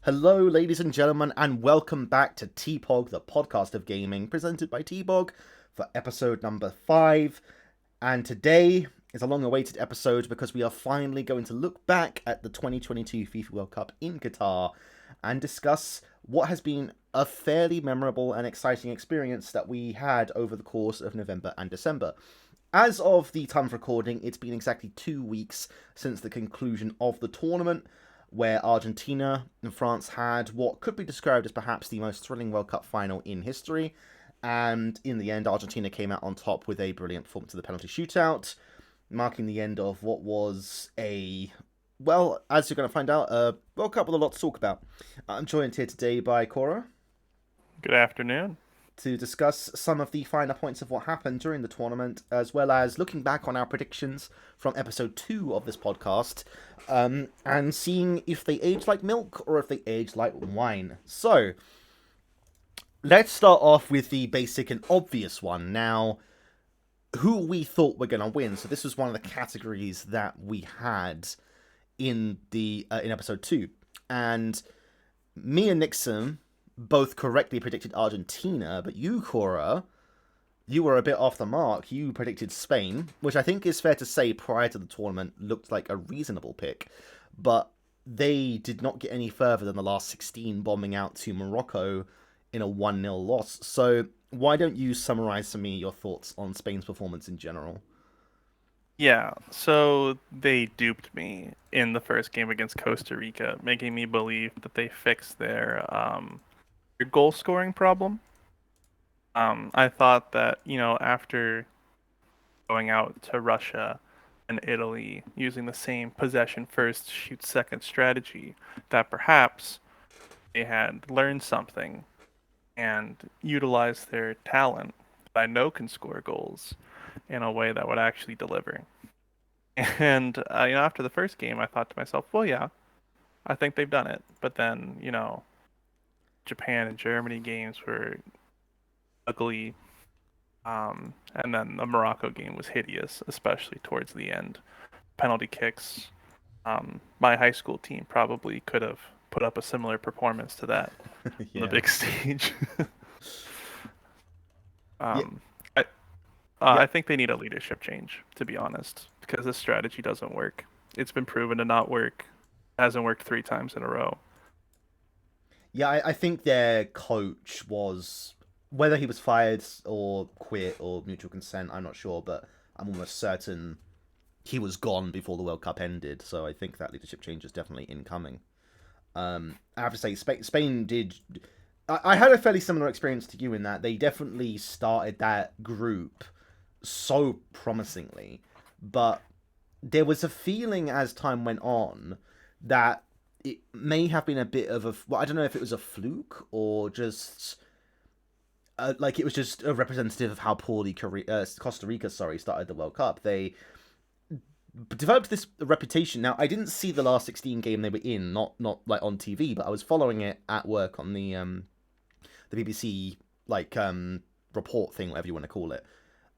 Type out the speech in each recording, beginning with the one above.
Hello, ladies and gentlemen, and welcome back to TPOG, the podcast of gaming, presented by TBOG for episode number 5. And today is a long-awaited episode because we are finally going to look back at the 2022 FIFA World Cup in Qatar and discuss what has been a fairly memorable and exciting experience that we had over the course of November and December. As of the time of recording, it's been exactly 2 weeks since the conclusion of the tournament, where Argentina and France had what could be described as perhaps the most thrilling World Cup final in history. And in the end, Argentina came out on top with a brilliant performance in the penalty shootout, marking the end of what was well, as you're going to find out, a World Cup with a lot to talk about. I'm joined here today by Cora Good afternoon. to discuss some of the finer points of what happened during the tournament, as well as looking back on our predictions from episode 2 of this podcast, and seeing if they age like milk or if they age like wine. So, let's start off with the basic and obvious one. Now, who we thought were going to win. So this was one of the categories that we had in the in episode 2. And me and Nixon both correctly predicted Argentina, but you, Cora, you were a bit off the mark. You predicted Spain, which I think is fair to say prior to the tournament looked like a reasonable pick, but they did not get any further than the last 16, bombing out to Morocco in a 1-0 loss. So why don't you summarize for me your thoughts on Spain's performance in general? Yeah, so they duped me in the first game against Costa Rica, making me believe that they fixed their goal scoring problem. I thought that, after going out to Russia and Italy using the same possession first, shoot second strategy, that perhaps they had learned something and utilized their talent that I know can score goals in a way that would actually deliver. And after the first game, I thought to myself, well, yeah, I think they've done it. But then, Japan and Germany games were ugly, and then the Morocco game was hideous, especially towards the end. Penalty kicks. My high school team probably could have put up a similar performance to that on the Yeah. big stage. Yeah. um, I, I Yep. think they need a leadership change, to be honest, because this strategy doesn't work. It's been proven to not work. It hasn't worked 3 times in a row. Yeah, I think their coach was, whether he was fired or quit or mutual consent, I'm not sure, but I'm almost certain he was gone before the World Cup ended. So I think that leadership change is definitely incoming. I have to say, Spain did. I had a fairly similar experience to you in that they definitely started that group so promisingly, but there was a feeling as time went on that it may have been a bit of a. Well, I don't know if it was a fluke or just like it was just a representative of how poorly Costa Rica, sorry, started the World Cup. They developed this reputation. Now, I didn't see the last 16 game they were in, not like on TV, but I was following it at work on the BBC like report thing, whatever you want to call it.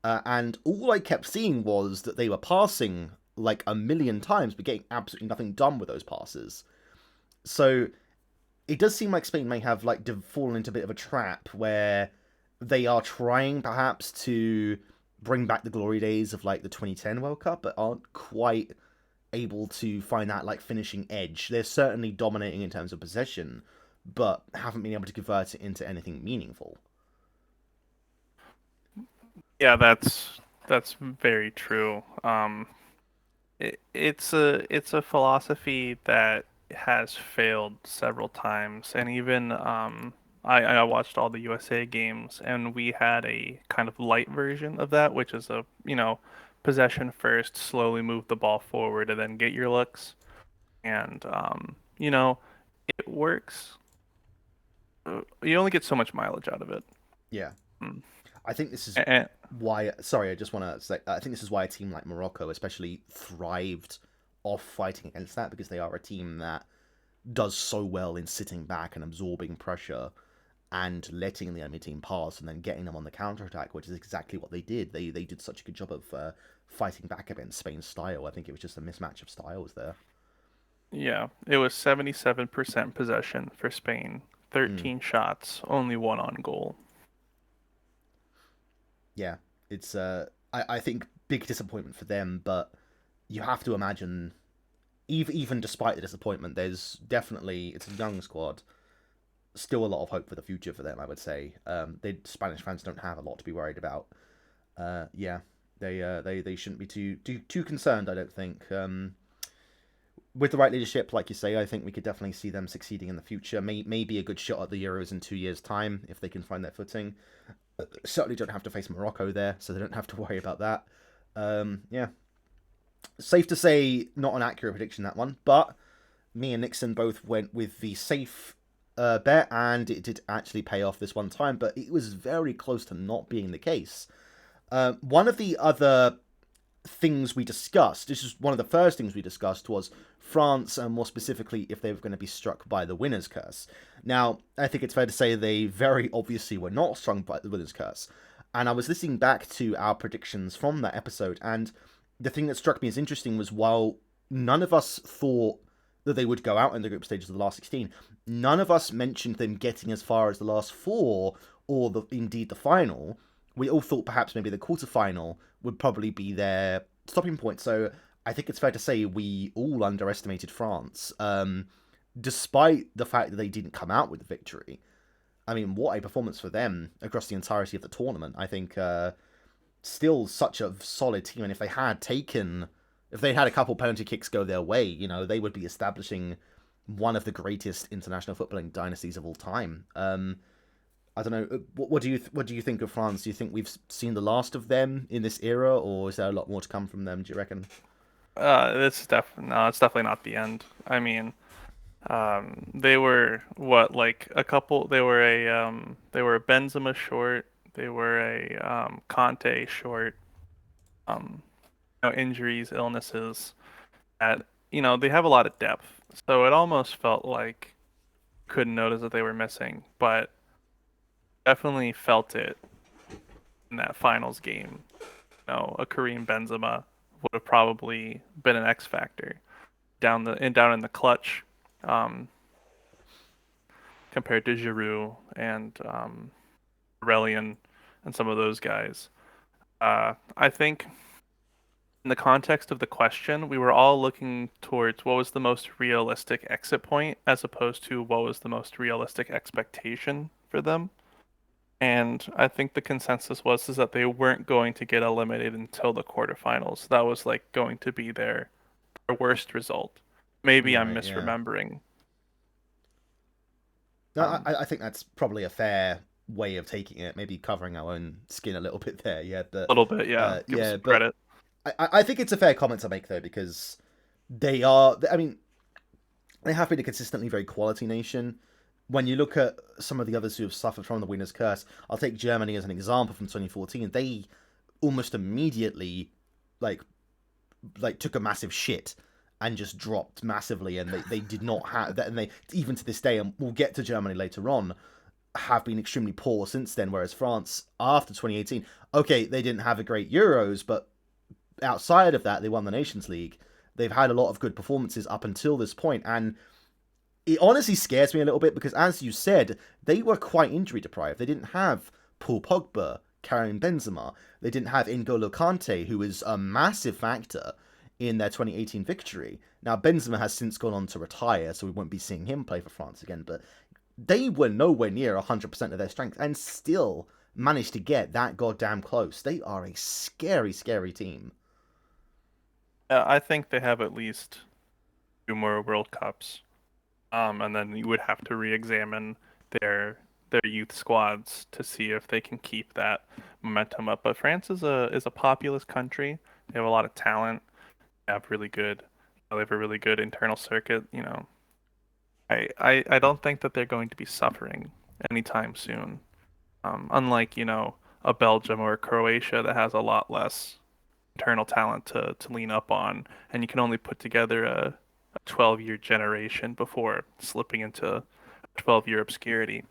And all I kept seeing was that they were passing like a million times, but getting absolutely nothing done with those passes. So it does seem like Spain may have like fallen into a bit of a trap where they are trying perhaps to bring back the glory days of like the 2010 World Cup, but aren't quite able to find that like finishing edge. They're certainly dominating in terms of possession, but haven't been able to convert it into anything meaningful. Yeah, that's very true. It's a philosophy that has failed several times, and even I watched all the USA games, and we had a kind of light version of that, which is a possession first, slowly move the ball forward, and then get your looks, and it works. You only get so much mileage out of it. Yeah, Mm. I think this is And, why. Sorry, I just want to say. I think this is why a team like Morocco, especially, thrived off fighting against that because they are a team that does so well in sitting back and absorbing pressure and letting the enemy team pass and then getting them on the counter attack, which is exactly what they did. They did such a good job of fighting back against Spain's style. I think it was just a mismatch of styles there. Yeah, it was 77% possession for Spain, Mm, 13 shots, only one on goal. yeah, it's I think big disappointment for them, but you have to imagine even despite the disappointment, there's definitely it's a young squad. Still a lot of hope for the future for them, I would say. Spanish fans don't have a lot to be worried about. Yeah, they shouldn't be too concerned. I don't think. With the right leadership, like you say, I think we could definitely see them succeeding in the future. Maybe a good shot at the Euros in 2 years' time if they can find their footing. Certainly don't have to face Morocco there, so they don't have to worry about that. Yeah, safe to say, not an accurate prediction that one, but me and Nixon both went with the safe bet, and it did actually pay off this one time, but it was very close to not being the case. One of the other things we discussed, this is one of the first things we discussed, was France, and more specifically, if they were going to be struck by the winner's curse. Now, I think it's fair to say they very obviously were not struck by the winner's curse. And I was listening back to our predictions from that episode, and the thing that struck me as interesting was while none of us thought that they would go out in the group stages of the last 16, none of us mentioned them getting as far as the last four or indeed the final. We all thought perhaps maybe the quarterfinal would probably be their stopping point. So I think it's fair to say we all underestimated France, despite the fact that they didn't come out with the victory. I mean, what a performance for them across the entirety of the tournament. I think still such a solid team, and if they had a couple penalty kicks go their way, they would be establishing one of the greatest international footballing dynasties of all time. I don't know. What do you think of France? Do you think we've seen the last of them in this era, or is there a lot more to come from them? Do you reckon? It's definitely not the end. I mean, they were what like a couple. They were a Benzema short. They were a Conte short. Um, injuries, illnesses. At they have a lot of depth, so it almost felt like couldn't notice that they were missing, but definitely felt it in that finals game. A Kareem Benzema would have probably been an X factor down in the clutch, um, compared to Giroud and Aurelian and some of those guys. I think in the context of the question, we were all looking towards what was the most realistic exit point as opposed to what was the most realistic expectation for them. And I think the consensus was that they weren't going to get eliminated until the quarterfinals. That was like going to be their worst result. Maybe I'm Right. Yeah. misremembering. No, Um, I think that's probably a fair way of taking it. Maybe covering our own skin a little bit there. Yeah, a little bit, yeah. Give us yeah, some but credit. I think it's a fair comment to make though because they are. I mean, they have been a consistently very quality nation. When you look at some of the others who have suffered from the winner's curse, I'll take Germany as an example from 2014. They almost immediately like took a massive shit and just dropped massively, and they did not have that, and they even to this day, and we'll get to Germany later on, have been extremely poor since then. Whereas France, after 2018, okay, they didn't have a great Euros, but outside of that, they won the Nations League. They've had a lot of good performances up until this point, and it honestly scares me a little bit because, as you said, they were quite injury deprived. They didn't have Paul Pogba, Karim Benzema. They didn't have N'Golo Kante, who was a massive factor in their 2018 victory. Now, Benzema has since gone on to retire, so we won't be seeing him play for France again, but they were nowhere near 100% of their strength and still managed to get that goddamn close. They are a scary, scary team. I think they have at least two more World Cups. And then you would have to re-examine their their youth squads to see if they can keep that momentum up. But France is a populous country. They have a lot of talent. They have a really good internal circuit. I don't think that they're going to be suffering anytime soon. Unlike, a Belgium or a Croatia that has a lot less internal talent to lean up on, and you can only put together a 12-year generation before slipping into 12-year obscurity.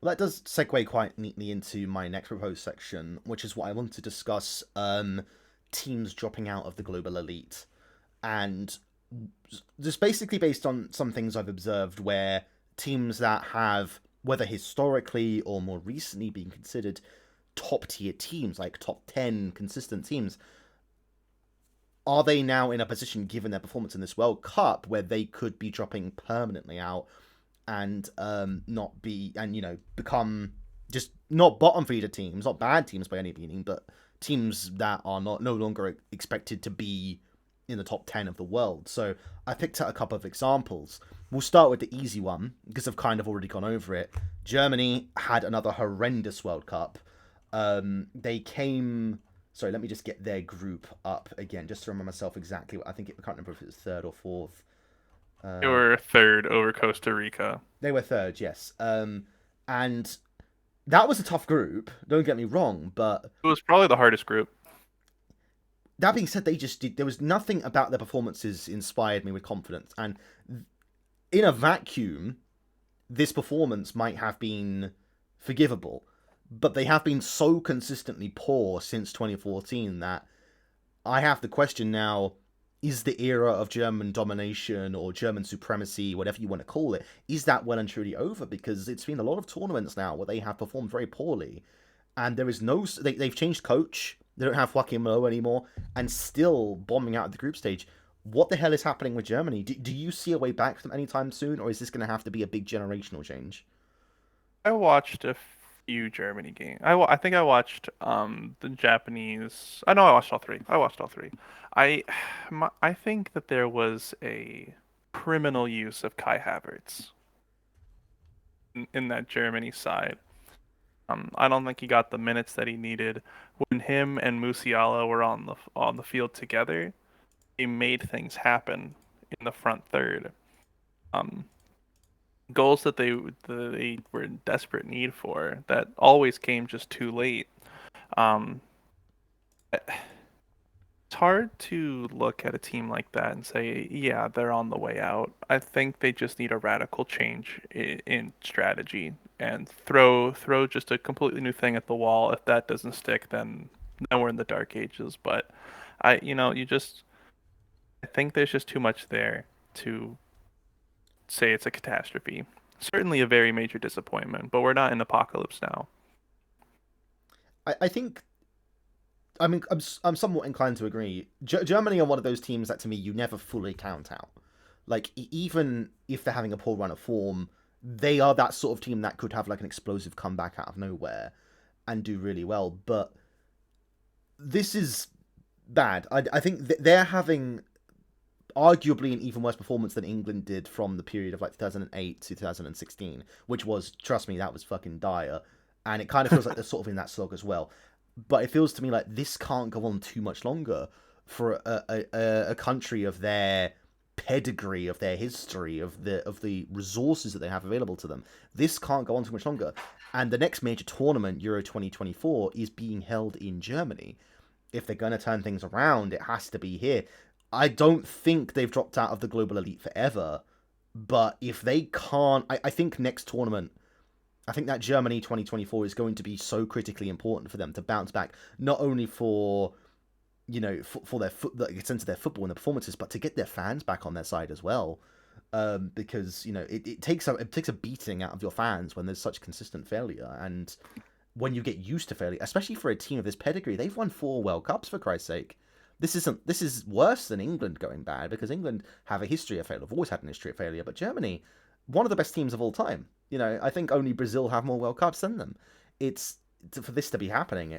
Well, that does segue quite neatly into my next proposed section, which is what I want to discuss teams dropping out of the global elite. And just basically based on some things I've observed where teams that have, whether historically or more recently, been considered top tier teams, like top 10 consistent teams, are they now in a position, given their performance in this World Cup, where they could be dropping permanently out and not be, and become just not bottom feeder teams, not bad teams by any meaning, but teams that are not no longer expected to be in the top 10 of the world. So I picked out a couple of examples. We'll start with the easy one because I've kind of already gone over it. Germany had another horrendous World Cup. They came. Sorry, let me just get their group up again, just to remember myself exactly. I think I can't remember if it was third or fourth. They Uh, were third over Costa Rica. they were third, yes. And that was a tough group. Don't get me wrong, but It was probably the hardest group. that being said, they just did. There was nothing about their performances inspired me with confidence. And in a vacuum, this performance might have been forgivable, but they have been so consistently poor since 2014 that I have the question now: is the era of German domination or German supremacy, whatever you want to call it, is that well and truly over? Because it's been a lot of tournaments now where they have performed very poorly, and there is no. They've changed coach. They don't have Joachim Low anymore, and still bombing out of the group stage. What the hell is happening with Germany? Do you see a way back from anytime soon, or is this going to have to be a big generational change? I watched a few Germany games. I think I watched the Japanese. I know I watched all three. I watched all three. I I think that there was a criminal use of Kai Havertz in that Germany side. I don't think he got the minutes that he needed. When him and Musiala were on the field together, they made things happen in the front third. Um, Goals that they were in desperate need for that always came just too late. Um, it's hard to look at a team like that and say, yeah, they're on the way out. I think they just need a radical change in strategy and throw just a completely new thing at the wall. If that doesn't stick, then we're in the dark ages. But you just I think there's just too much there to say it's a catastrophe. Certainly a very major disappointment, but we're not in apocalypse now. I think. I mean, I'm somewhat inclined to agree. Germany are one of those teams that, to me, you never fully count out. Like, even if they're having a poor run of form, they are that sort of team that could have like an explosive comeback out of nowhere and do really well. But this is bad. I think they're having arguably an even worse performance than England did from the period of like 2008 to 2016, which was, trust me, that was fucking dire. And it kind of feels like they're sort of in that slog as well. But it feels to me like this can't go on too much longer for a country of their pedigree, of their history, of the resources that they have available to them. This can't go on too much longer. And the next major tournament, Euro 2024, is being held in Germany. If they're going to turn things around, it has to be here. I don't think they've dropped out of the global elite forever, but if they can't, I think next tournament, I think that Germany 2024 is going to be so critically important for them to bounce back, not only for for their sense of their football and their performances, but to get their fans back on their side as well. Because it takes a beating out of your fans when there's such consistent failure, and when you get used to failure, especially for a team of this pedigree. They've won 4 World Cups, for Christ's sake. This is worse than England going bad, because England have a history of failure, have always had an history of failure, but Germany, one of the best teams of all time. I think only Brazil have more World Cups than them. It's For this to be happening.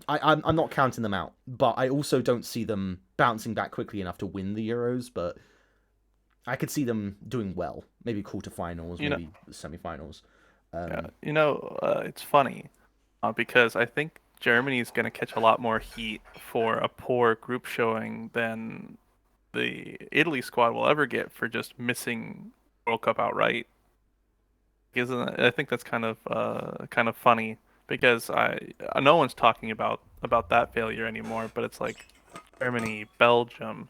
I'm not counting them out, but I also don't see them bouncing back quickly enough to win the Euros. But I could see them doing well, maybe quarterfinals, You know, maybe semifinals. yeah, Um, it's funny because I think Germany is going to catch a lot more heat for a poor group showing than the Italy squad will ever get for just missing World Cup outright. Isn't it? I think that's kind of funny because no one's talking about that failure anymore. But it's like Germany, Belgium,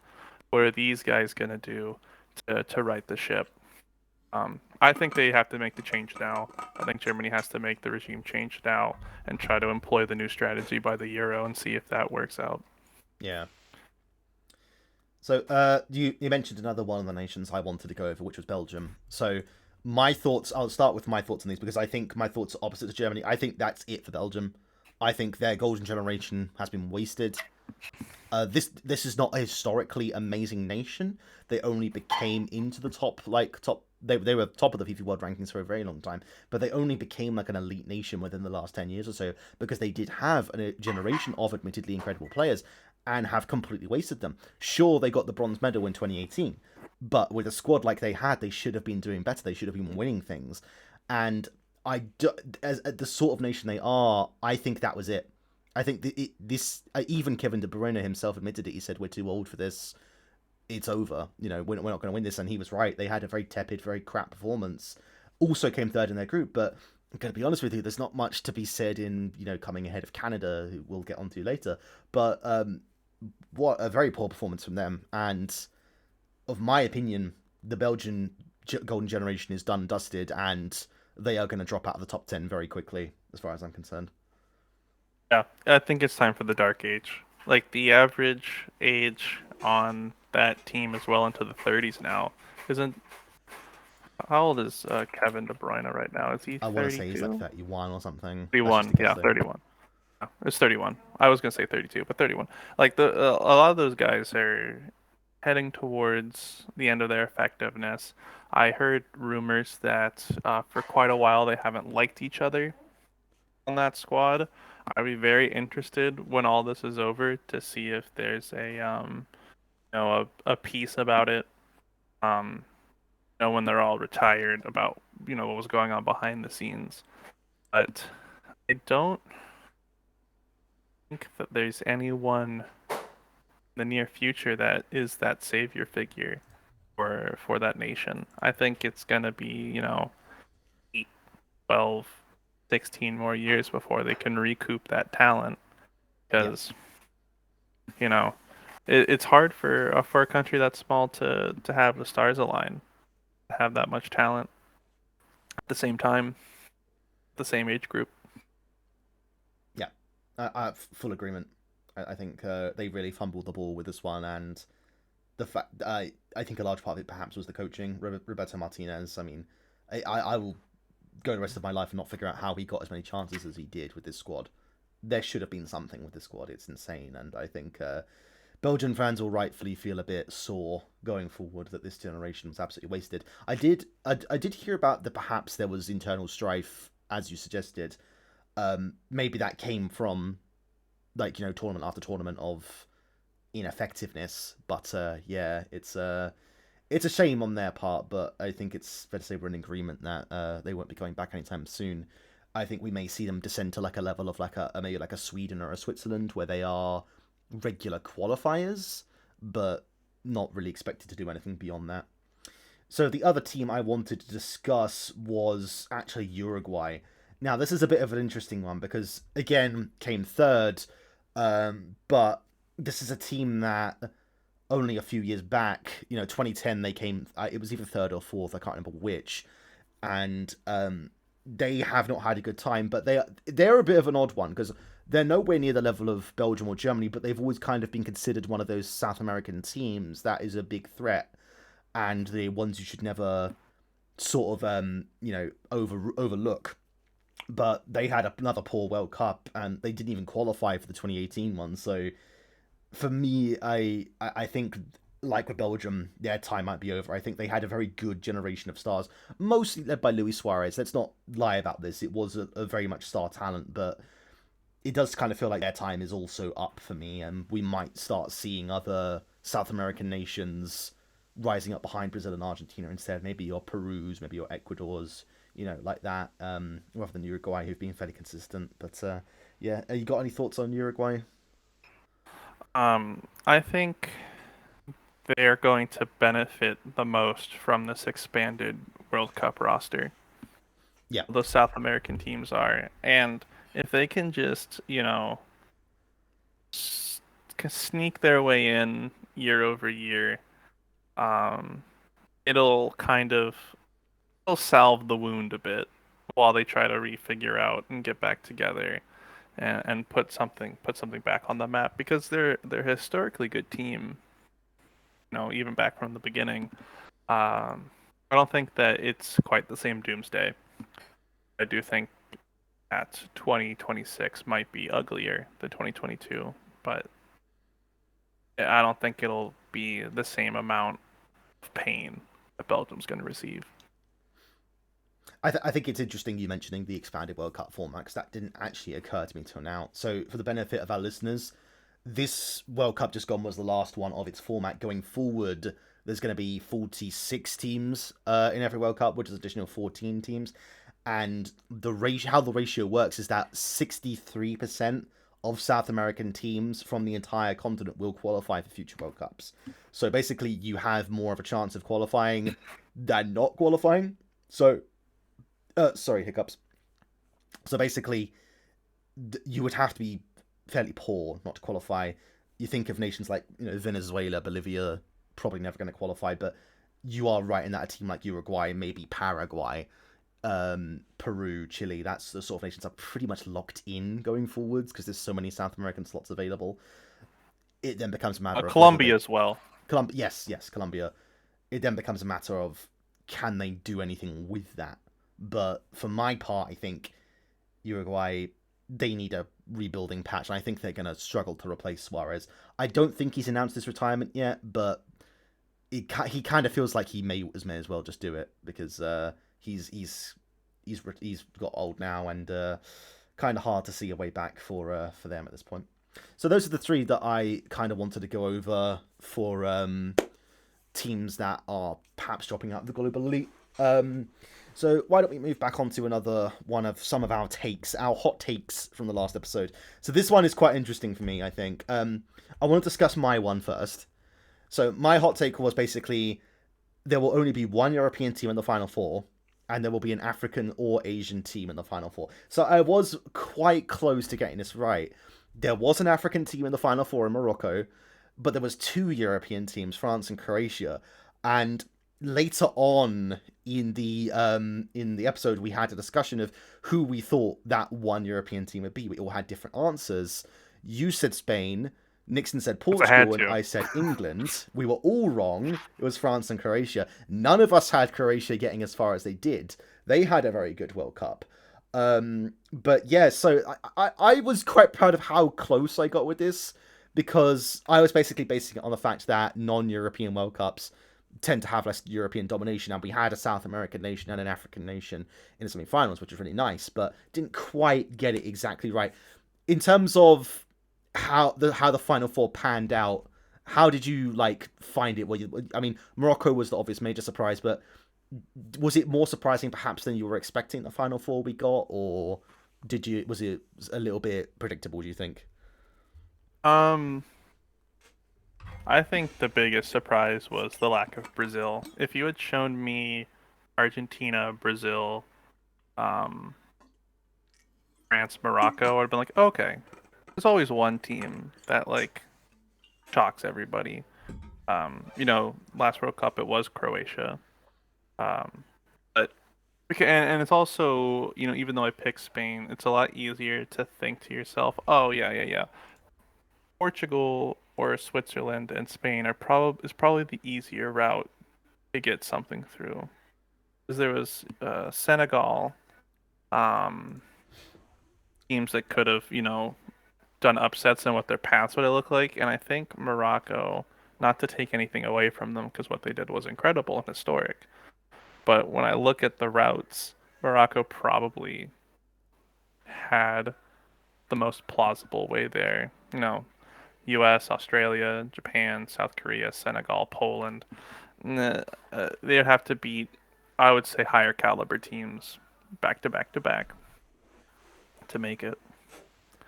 what are these guys gonna do to right the ship? I think they have to make the change now. I think Germany has to make the regime change now and try to employ the new strategy by the Euro and see if that works out. yeah. So, you mentioned another one of the nations I wanted to go over, which was Belgium. So, my thoughts. I'll start with my thoughts on these because I think my thoughts are opposite to Germany. I think that's it for Belgium. I think their golden generation has been wasted. This is not a historically amazing nation. They only became into the top. They were top of the FIFA World Rankings for a very long time, but they only became like an elite nation within the last 10 years or so because they did have a generation of admittedly incredible players and have completely wasted them. Sure, they got the bronze medal in 2018, but with a squad like they had, they should have been doing better. They should have been winning things, and as the sort of nation they are, I think that was it. I think even Kevin De Bruyne himself admitted it. He said, "We're too old for this. It's over. We're not going to win this." And he was right. They had a very tepid, very crap performance. Also came third in their group, but I'm going to be honest with you. There's not much to be said in coming ahead of Canada, who we'll get onto later. But what a very poor performance from them. And of my opinion, the Belgian golden generation is done and dusted, and they are going to drop out of the top 10 very quickly, as far as I'm concerned. Yeah, I think it's time for the dark age. Like the average age on that team is well into the 30s now. Isn't How old is Kevin De Bruyne right now? Is he I want to say he's like 32? 31 or something. That's just 31. a guess Yeah, though. 31. No, it's 31. I was gonna say 32, but 31. Like a lot of those guys are heading towards the end of their effectiveness. I heard rumors that for quite a while they haven't liked each other on that squad. I'd be very interested when all this is over to see if there's a piece about it. Um, when they're all retired about what was going on behind the scenes. But I don't think that there's anyone in the near future that is that savior figure for that nation. I think it's gonna be 8, 12, 16 more years before they can recoup that talent Yeah, because you know it's hard for a country that small to have the stars align, to have that much talent at the same time, the same age group. yeah. Full agreement. I think they really fumbled the ball with this one, and the fact I think a large part of it perhaps was the coaching. Roberto Martinez. I mean, I will go the rest of my life and not figure out how he got as many chances as he did with this squad. There should have been something with this squad. It's insane, and I think Belgian fans will rightfully feel a bit sore going forward that this generation was absolutely wasted. I did hear about that perhaps there was internal strife, as you suggested. Maybe that came from tournament after tournament of ineffectiveness. But yeah, it's a shame on their part. But I think it's fair to say we're in agreement that they won't be going back anytime soon. I think we may see them descend to like a level of like a maybe like a Sweden or a Switzerland where they are regular qualifiers, but not really expected to do anything beyond that. So the other team I wanted to discuss was actually Uruguay. Now this is a bit of an interesting one because again came third, but this is a team that only a few years back, 2010 they came. It was either third or fourth. I can't remember which, and they have not had a good time. But they're a bit of an odd one because they're nowhere near the level of Belgium or Germany, but they've always kind of been considered one of those South American teams that is a big threat and the ones you should never sort of overlook. But they had another poor World Cup and they didn't even qualify for the 2018 one. So for me, I think like with Belgium, their time might be over. I think they had a very good generation of stars, mostly led by Luis Suarez. Let's not lie about this; it was a very much star talent, but it does kind of feel like their time is also up for me, and we might start seeing other South American nations rising up behind Brazil and Argentina instead. Maybe your Peru's, maybe your Ecuador's, like that, rather than Uruguay, who've been fairly consistent. But yeah, you got any thoughts on Uruguay? I think they're going to benefit the most from this expanded World Cup roster. Yeah, The South American teams are, and if they can just, sneak their way in year over year, um, it'll kind of it'll salve the wound a bit while they try to refigure out and get back together and put something back on the map because they're a historically good team. even back from the beginning. I don't think that it's quite the same doomsday. I do think that 2026 might be uglier than 2022, but I don't think it'll be the same amount of pain that Belgium's going to receive. I think it's interesting you mentioning the expanded World Cup format because that didn't actually occur to me till now. So, for the benefit of our listeners, this World Cup just gone was the last one of its format. Going forward, there's going to be 46 teams in every World Cup, which is additional 14 teams. And how the ratio works is that 63% of South American teams from the entire continent will qualify for future World Cups. So basically, you have more of a chance of qualifying than not qualifying. So sorry, hiccups. So basically, you would have to be fairly poor not to qualify. You think of nations like Venezuela, Bolivia, probably never going to qualify, but you are right in that a team like Uruguay, maybe Paraguay, Peru, Chile, that's the sort of nations are pretty much locked in going forwards because there's so many South American slots available. It then becomes a matter of Colombia as well. Yes, Colombia. It then becomes a matter of can they do anything with that? But for my part, I think Uruguay, they need a rebuilding patch, and I think they're going to struggle to replace Suarez. I don't think he's announced his retirement yet, but he kind of feels like he may as well just do it because he's got old now and kind of hard to see a way back for them at this point. So those are the three that I kind of wanted to go over for teams that are perhaps dropping out of the global elite. So why don't we move back on to another one of some of our hot takes from the last episode. So this one is quite interesting for me, I think. I want to discuss my one first. So my hot take was basically there will only be one European team in the Final Four, and there will be an African or Asian team in the Final Four. So I was quite close to getting this right. There was an African team in the Final Four in Morocco, but there was two European teams, France and Croatia. And later on in the episode, we had a discussion of who we thought that one European team would be. We all had different answers. You said Spain, Nixon said Portugal, and I said England. We were all wrong. It was France and Croatia. None of us had Croatia getting as far as they did. They had a very good World Cup. But yeah, so I was quite proud of how close I got with this because I was basically basing it on the fact that non-European World Cups tend to have less European domination, and we had a South American nation and an African nation in the semi-finals, which was really nice, but didn't quite get it exactly right. In terms of how the Final Four panned out, how did you find it? I mean, Morocco was the obvious major surprise, but was it more surprising perhaps than you were expecting the Final Four we got, or was it a little bit predictable, do you think? I think the biggest surprise was the lack of Brazil. If you had shown me Argentina, Brazil, France, Morocco, I'd been like, okay, there's always one team that shocks everybody. Last World Cup it was Croatia, but and it's also even though I picked Spain, it's a lot easier to think to yourself, oh yeah, Portugal or Switzerland and Spain is probably the easier route to get something through. Because there was Senegal, teams that could have done upsets and what their paths would have looked like, and I think Morocco. Not to take anything away from them, because what they did was incredible and historic. But when I look at the routes, Morocco probably had the most plausible way there. U.S., Australia, Japan, South Korea, Senegal, Poland. They'd have to beat, I would say, higher caliber teams back to back to back to make it.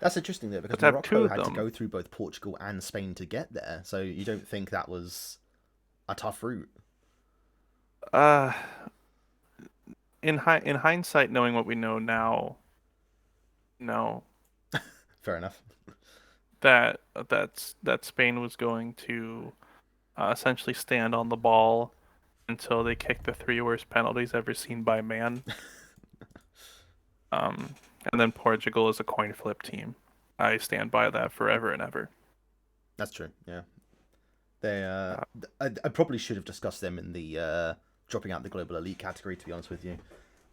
That's interesting though, because Morocco had to go through both Portugal and Spain to get there. So you don't think that was a tough route? In hindsight, knowing what we know now, no. Fair enough. That Spain was going to essentially stand on the ball until they kicked the three worst penalties ever seen by man. And then Portugal is a coin flip team. I stand by that forever and ever. That's true, yeah. They, Uh, I probably should have discussed them in the dropping out the global elite category. To be honest with you,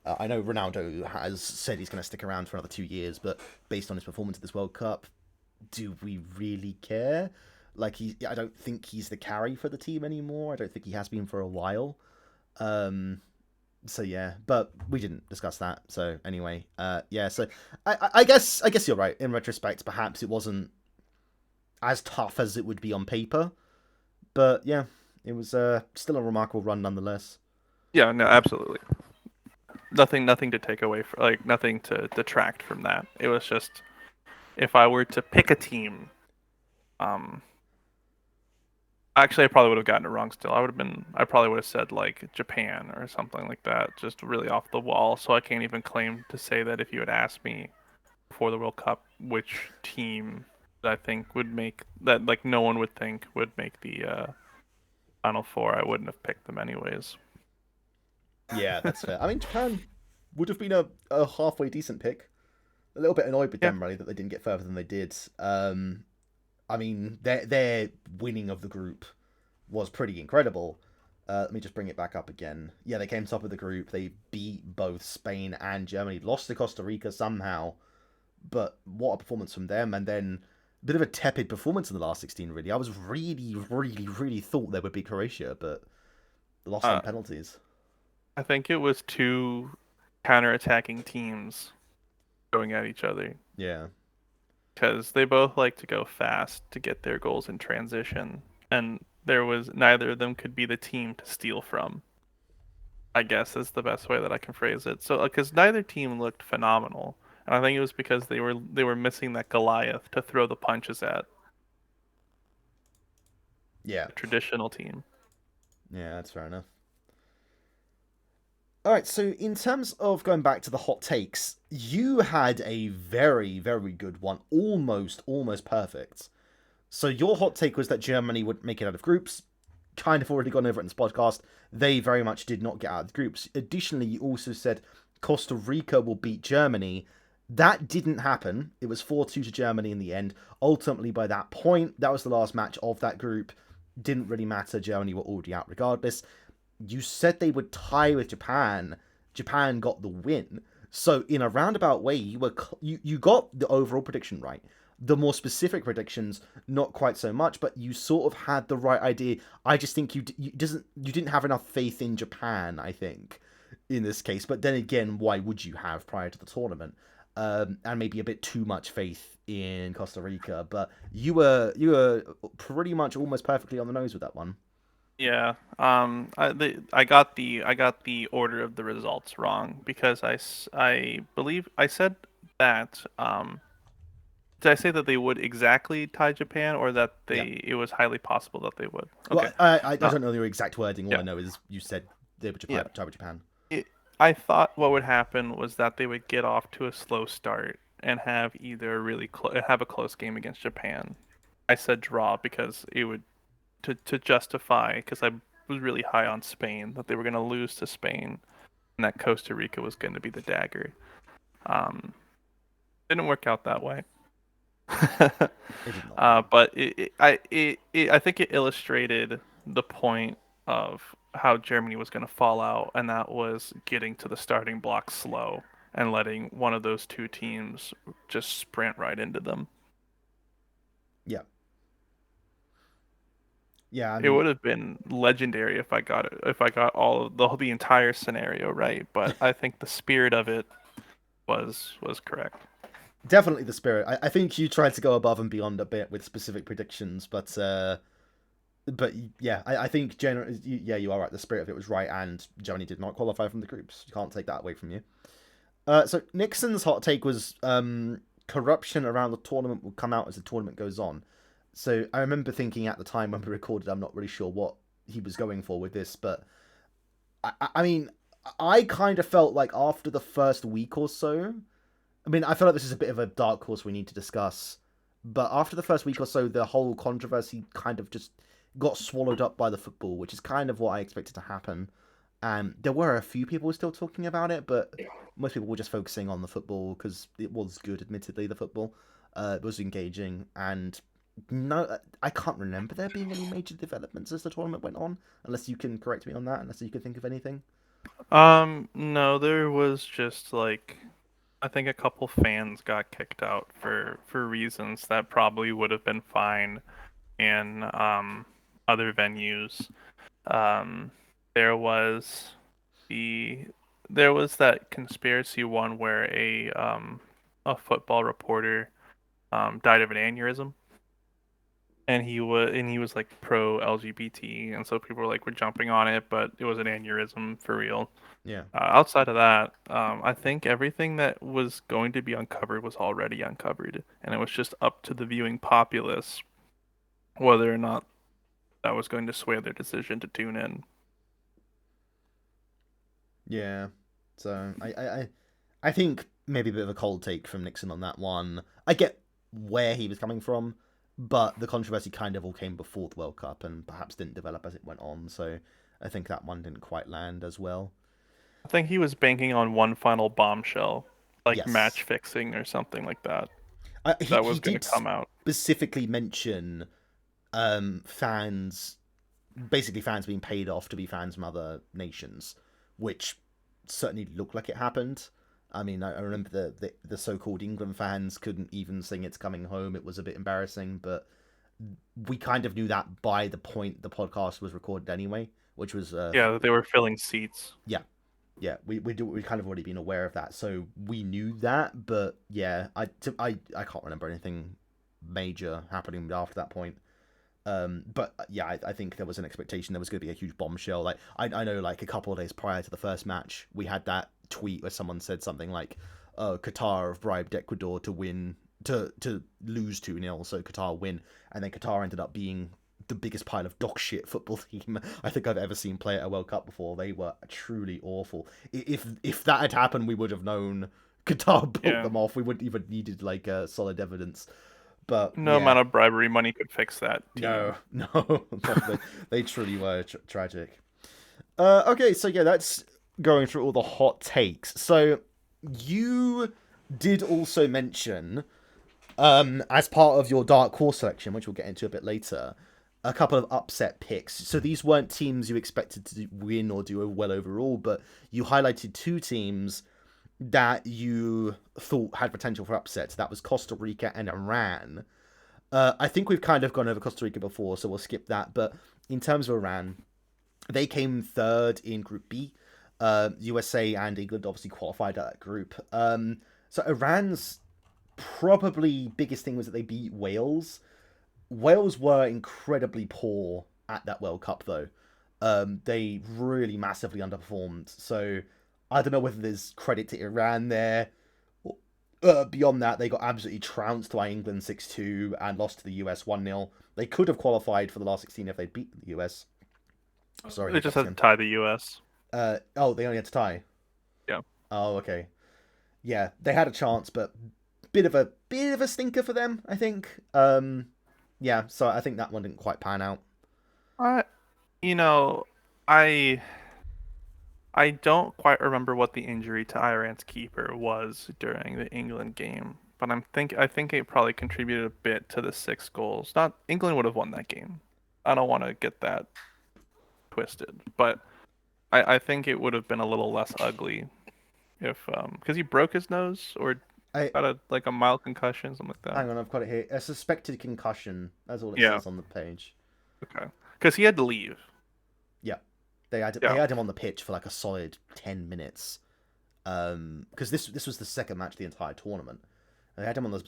I know Ronaldo has said he's going to stick around for another 2 years, but based on his performance at this World Cup, do we really care? Like I don't think he's the carry for the team anymore. I don't think he has been for a while. Um, so yeah, but we didn't discuss that. So anyway, yeah. So I guess you're right. In retrospect, perhaps it wasn't as tough as it would be on paper, but yeah, it was still a remarkable run nonetheless. yeah, no, absolutely. Nothing to take away from, like nothing to detract from that. It was just if I were to pick a team, um, actually I probably would have gotten it wrong. Still, I probably would have said like Japan or something like that, just really off the wall. So I can't even claim to say that if you had asked me before the World Cup which team that I think would make that like no one would think would make the Final Four, I wouldn't have picked them anyways. Yeah, that's fair. I mean, Japan would have been a halfway decent pick. A little bit annoyed with Yeah. them really that they didn't get further than they did. I mean, their winning of the group was pretty incredible. Let me just bring it back up again. Yeah, they came top of the group. They beat both Spain and Germany. Lost to Costa Rica somehow, but what a performance from them! And then a bit of a tepid performance in the last 16. Really, I was really thought they would beat Croatia, but lost on Uh, penalties. I think it was two counter-attacking teams going at each other Yeah, because they both like to go fast to get their goals in transition, and there was neither of them could be the team to steal from. I guess is the best way that I can phrase it. So, because neither team looked phenomenal, and I think it was because they were missing that Goliath to throw the punches at yeah, the traditional team. yeah. That's fair enough. All right, so in terms of going back to the hot takes, you had a very good one, almost perfect. So your hot take was that Germany would make it out of groups. Kind of already gone over it in this podcast. They very much did not get out of the groups. Additionally, you also said Costa Rica will beat Germany. That didn't happen. It was 4-2 to Germany in the end. Ultimately, by that point, that was the last match of that group. Didn't really matter. Germany were already out regardless. You said they would tie with Japan. Japan got the win. So in a roundabout way, you got the overall prediction right. The more specific predictions, not quite so much, but you sort of had the right idea. I just think you didn't have enough faith in Japan. I think in this case, but then again, why would you have prior to the tournament? And maybe a bit too much faith in Costa Rica. But you were pretty much almost perfectly on the nose with that one. Yeah. I got the order of the results wrong because I believe I said that did I say that they would exactly tie Japan or that Yeah. it was highly possible that they would? Okay. Well, I No. don't know your exact wording. All Yeah. I know is you said they were Yeah. Japan, tie with Japan. It, I thought what would happen was that they would get off to a slow start and have either have a close game against Japan. I said draw because it would to justify because I was really high on Spain that they were going to lose to Spain and that Costa Rica was going to be the dagger. Um, didn't work out that way. It did not. No. But I think it illustrated the point of how Germany was going to fall out, and that was getting to the starting block slow and letting one of those two teams just sprint right into them. Yeah. Yeah. I It mean, would have been legendary if I got all of the entire scenario right, but I think the spirit of it was correct. definitely the spirit. I think you tried to go above and beyond a bit with specific predictions, but yeah, I think generally, yeah, you are right. The spirit of it was right, and Germany did not qualify from the groups. You can't take that away from you. So Nixon's hot take was corruption around the tournament will come out as the tournament goes on. So I remember thinking at the time when we recorded, I'm not really sure what he was going for with this, but I mean, I kind of felt like after the first week or so, I mean, I feel like this is a bit of a dark horse we need to discuss, but after the first week or so, the whole controversy kind of just got swallowed up by the football, which is kind of what I expected to happen. And there were a few people still talking about it, but most people were just focusing on the football because it was good, admittedly, the football. It was engaging, and No, I can't remember there being any major developments as the tournament went on, unless you can correct me on that, unless you can think of anything. No, there was just like I think a couple fans got kicked out for reasons that probably would have been fine in other venues. Um, there was the there was that conspiracy one where a football reporter died of an aneurysm, and he was like pro LGBT, and so people were like, we're jumping on it, but it was an aneurysm for real. Yeah. Outside of that, I think everything that was going to be uncovered was already uncovered, and it was just up to the viewing populace whether or not that was going to sway their decision to tune in. Yeah. So I think maybe a bit of a cold take from Nixon on that one. I get where he was coming from, but the controversy kind of all came before the World Cup and perhaps didn't develop as it went on. So I think that one didn't quite land as well. I think he was banking on one final bombshell, like match Yes. fixing or something like that, He that he was going to did come out. specifically mention fans, basically fans being paid off to be fans from other nations, which certainly looked like it happened. I mean, I remember the so-called England fans couldn't even sing "It's Coming Home." It was a bit embarrassing, but we kind of knew that by the point the podcast was recorded anyway, which was Yeah, they were filling seats. yeah, yeah. We kind of already been aware of that, so we knew that. But yeah, I can't remember anything major happening after that point. But yeah, I think there was an expectation there was going to be a huge bombshell. Like I know, like a couple of days prior to the first match, we had that tweet where someone said something like, Qatar have bribed Ecuador to win to lose 2-0, so Qatar win, and then Qatar ended up being the biggest pile of dog shit football team I think I've ever seen play at a World Cup before. They were truly awful. If that had happened, we would have known Qatar built Yeah, them off. We wouldn't even needed like solid evidence. But no yeah, amount of bribery money could fix that no, team. no, they truly were tragic. Okay, so yeah, that's going through all the hot takes. So you did also mention, as part of your dark horse selection, which we'll get into a bit later, a couple of upset picks. So these weren't teams you expected to win or do well overall, but you highlighted two teams that you thought had potential for upsets. That was Costa Rica and Iran. I think we've kind of gone over Costa Rica before, so we'll skip that. But in terms of Iran, they came third in Group B. USA and England obviously qualified at that group. So Iran's probably biggest thing was that they beat Wales. Wales were incredibly poor at that World Cup, though. They really massively underperformed. So I don't know whether there's credit to Iran there. Beyond that, they got absolutely trounced by England 6-2 and lost to the US 1-0. They could have qualified for the last 16 if they'd beaten the US. Sorry, They just hiccups had to again. tie the U.S. Oh, they only had to tie. Yeah. Oh, okay. Yeah, they had a chance, but bit of a stinker for them, I think. Yeah, so I think that one didn't quite pan out. I, you know, I I don't quite remember what the injury to Iran's keeper was during the England game, but I think it probably contributed a bit to the 6 goals. Not England would have won that game. I don't want to get that twisted, but I think it would have been a little less ugly if because he broke his nose or I got a like a mild concussion, something like that. Hang on, I've got it here. A suspected concussion. That's all it Yeah. says on the page. Okay. Because he had to leave. Yeah, they Yeah. had him on the pitch for like a solid 10 minutes. Because this was the second match of the entire tournament. They had him on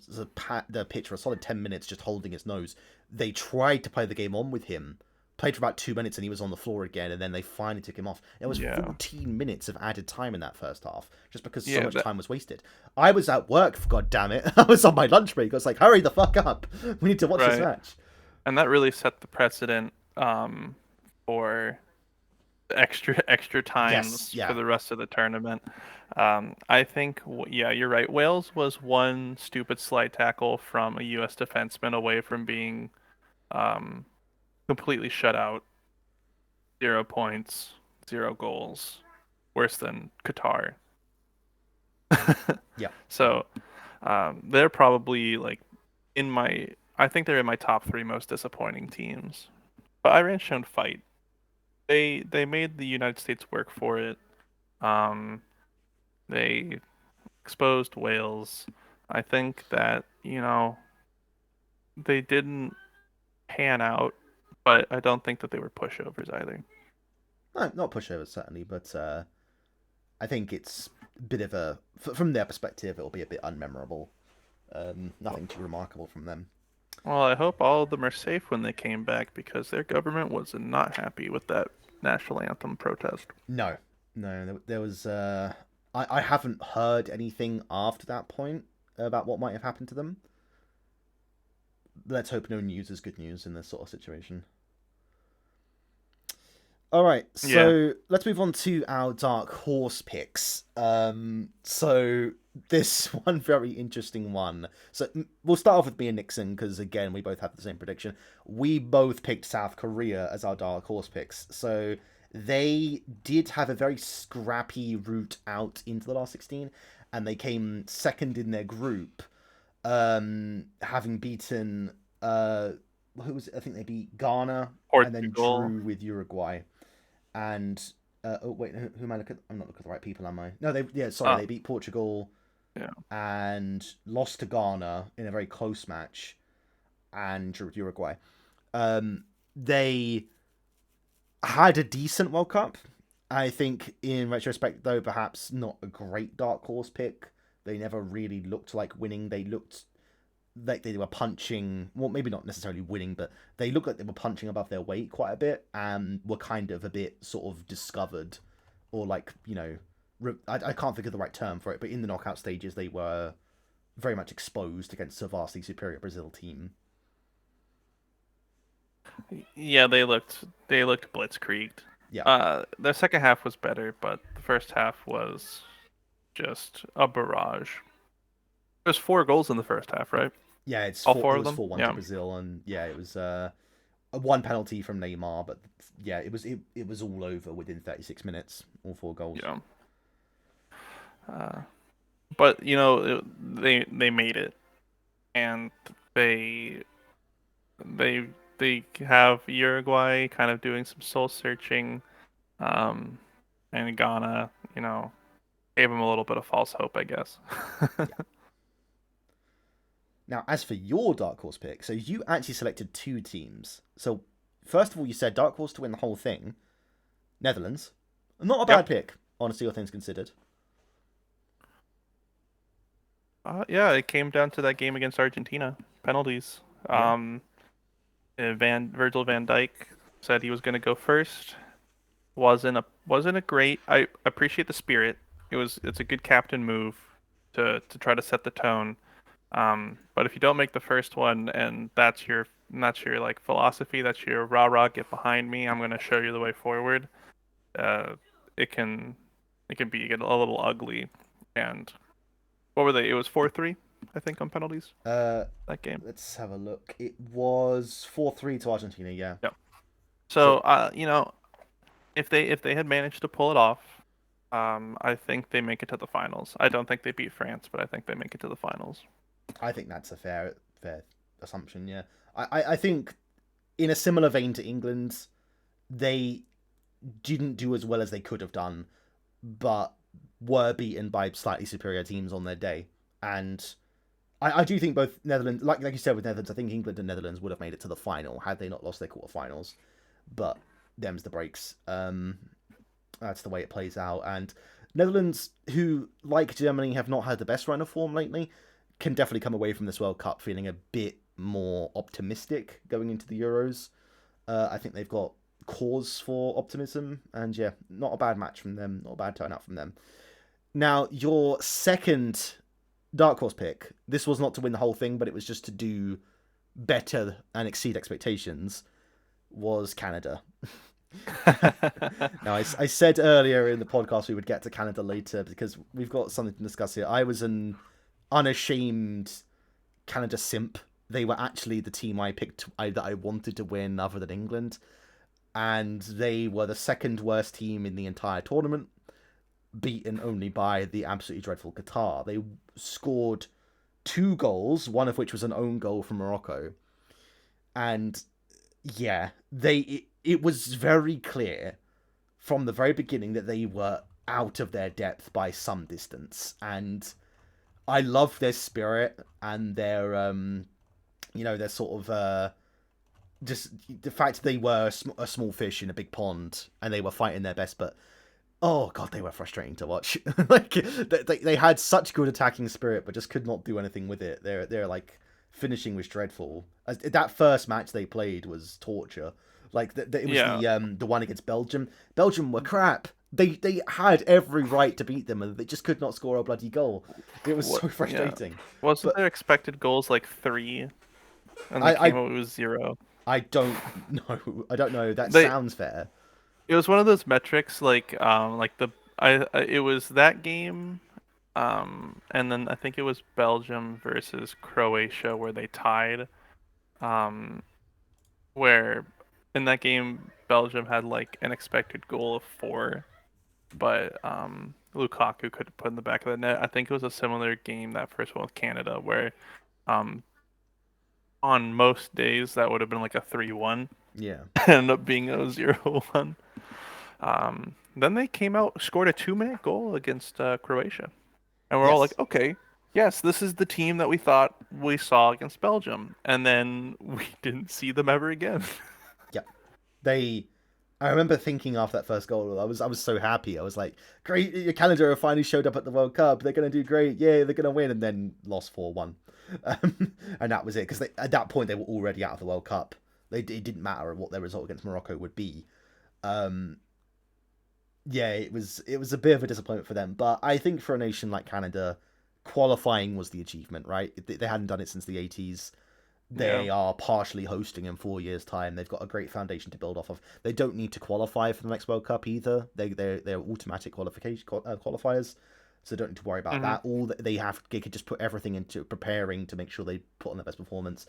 the pitch for a solid 10 minutes, just holding his nose. They tried to play the game on with him, played for about 2 minutes, and he was on the floor again. And then they finally took him off. It was Yeah. 14 minutes of added time in that first half, just because so Yeah. much time was wasted. I was at work, for god damn it. I was on my lunch break. I was like, hurry the fuck up. We need to watch this Right. match. And that really set the precedent for extra Yes, times for yeah. the rest of the tournament. I think, yeah, you're right. Wales was one stupid slide tackle from a U.S. defenseman away from being um, completely shut out. 0 points, 0 goals, worse than Qatar. Yeah. So they're probably like in my I think they're in my top three most disappointing teams. But Iran shown fight. They made the United States work for it. Um, they exposed Wales. I think that, they didn't pan out, but I don't think that they were pushovers either. No, not pushovers certainly, but I think it's a bit of a from their perspective, it'll be a bit unmemorable. Nothing too remarkable from them. Well, I hope all of them are safe when they came back because their government was not happy with that national anthem protest. No, no, there was. I haven't heard anything after that point about what might have happened to them. Let's hope no news is good news in this sort of situation. All right, so Yeah. let's move on to our dark horse picks. So this one very interesting one. So we'll start off with me and Nixon because again we both have the same prediction. We both picked South Korea as our dark horse picks. So they did have a very scrappy route out into the last 16, and they came second in their group, having beaten who was it? I think they beat Ghana and then Portugal. drew with Uruguay. And oh wait, who am I looking at? I'm not looking at the right people, am I? No, Uh, they beat Portugal yeah. and lost to Ghana in a very close match and drew with Uruguay. They had a decent World Cup. I think in retrospect, though, perhaps not a great dark horse pick. They never really looked like winning. They looked like they were punching, well, maybe not necessarily winning, but they looked like they were punching above their weight quite a bit and were kind of a bit sort of discovered, or like, I can't think of the right term for it, but in the knockout stages they were very much exposed against a vastly superior Brazil team. Yeah, they looked blitzkrieged. Yeah, The second half was better, but the first half was just a barrage. There's 4 goals in the first half, right? yeah, All it four of was them. 4-1 to Yeah. Brazil, and yeah, it was one penalty from Neymar, but yeah, it was all over within 36 minutes, all 4 goals. Yeah. Uh, but they made it, and they they they have Uruguay kind of doing some soul searching, um, and Ghana, gave them a little bit of false hope, I guess. Now, as for your dark horse pick, so you actually selected two teams. So, first of all, you said dark horse to win the whole thing, Netherlands. Not a bad Yep. pick, honestly, all things considered. Yeah, it came down to that game against Argentina, penalties. Yeah, Virgil van Dijk said he was going to go first. Wasn't a great. I appreciate the spirit. It's a good captain move to try to set the tone. But if you don't make the first one and that's your like philosophy, that's your rah rah, get behind me, I'm gonna show you the way forward. Uh, it can get a little ugly. And what were they? It was 4-3, I think, on penalties Uh, that game. let's have a look. It was 4-3 to Argentina, yeah. Yeah. So, So if they had managed to pull it off, I think they make it to the finals. I don't think they beat France, but I think they make it to the finals. I think that's a fair assumption, yeah. I think, in a similar vein to England, they didn't do as well as they could have done, but were beaten by slightly superior teams on their day. And I do think both Netherlands, like you said with Netherlands, I think England and Netherlands would have made it to the final had they not lost their quarterfinals. But them's the breaks. That's the way it plays out. And Netherlands, who like Germany have not had the best run of form lately, can definitely come away from this World Cup feeling a bit more optimistic going into the Euros. I think they've got cause for optimism, and yeah, not a bad match from them, not a bad turnout from them. Now, your second dark horse pick, this was not to win the whole thing, but it was just to do better and exceed expectations, was Canada. Now, I said earlier in the podcast we would get to Canada later because we've got something to discuss here. I was an unashamed Canada simp. They were actually the team I picked that I wanted to win other than England. And they were the second worst team in the entire tournament, beaten only by the absolutely dreadful Qatar. They scored 2 goals, one of which was an own goal from Morocco, And yeah, it was very clear from the very beginning that they were out of their depth by some distance. And I love their spirit and their their sort of just the fact they were a small fish in a big pond and they were fighting their best, but oh god, they were frustrating to watch. Like they had such good attacking spirit, but just could not do anything with it. They're like finishing was dreadful. That first match they played was torture. Like it was Yeah. the one against Belgium. Belgium were crap. They had every right to beat them, and they just could not score a bloody goal. It was What? so Yeah. frustrating. Wasn't But their expected goals like 3, and they I came out with 0? I don't know. I don't know. That They sounds fair. It was one of those metrics like the I it was that game, and then I think it was Belgium versus Croatia where they tied, um, where in that game Belgium had like an expected goal of 4, but Lukaku could put in the back of the net. I think it was a similar game, that first one with Canada, where um on most days that would have been like a 3-1, Yeah. ended up being a 0-1. Then they came out, scored a 2-minute goal against Croatia, and we're all like, Yes. okay, yes, this is the team that we thought we saw against Belgium, and then we didn't see them ever again. Yep. They. I remember thinking after that first goal, I was so happy. I was like, "Great, Canada have finally showed up at the World Cup. They're gonna do great. Yeah, they're gonna win." And then lost 4-1, and that was it. Because at that point they were already out of the World Cup. It didn't matter what their result against Morocco would be. Um, yeah, it was a bit of a disappointment for them. But I think for a nation like Canada, qualifying was the achievement, right? They hadn't done it since the 80s. Yeah. They are partially hosting in 4 years' time. They've got a great foundation to build off of. They don't need to qualify for the next World Cup either. They're automatic qualifiers, so don't need to worry about Hmm. that. They could just put everything into preparing to make sure they put on their best performance.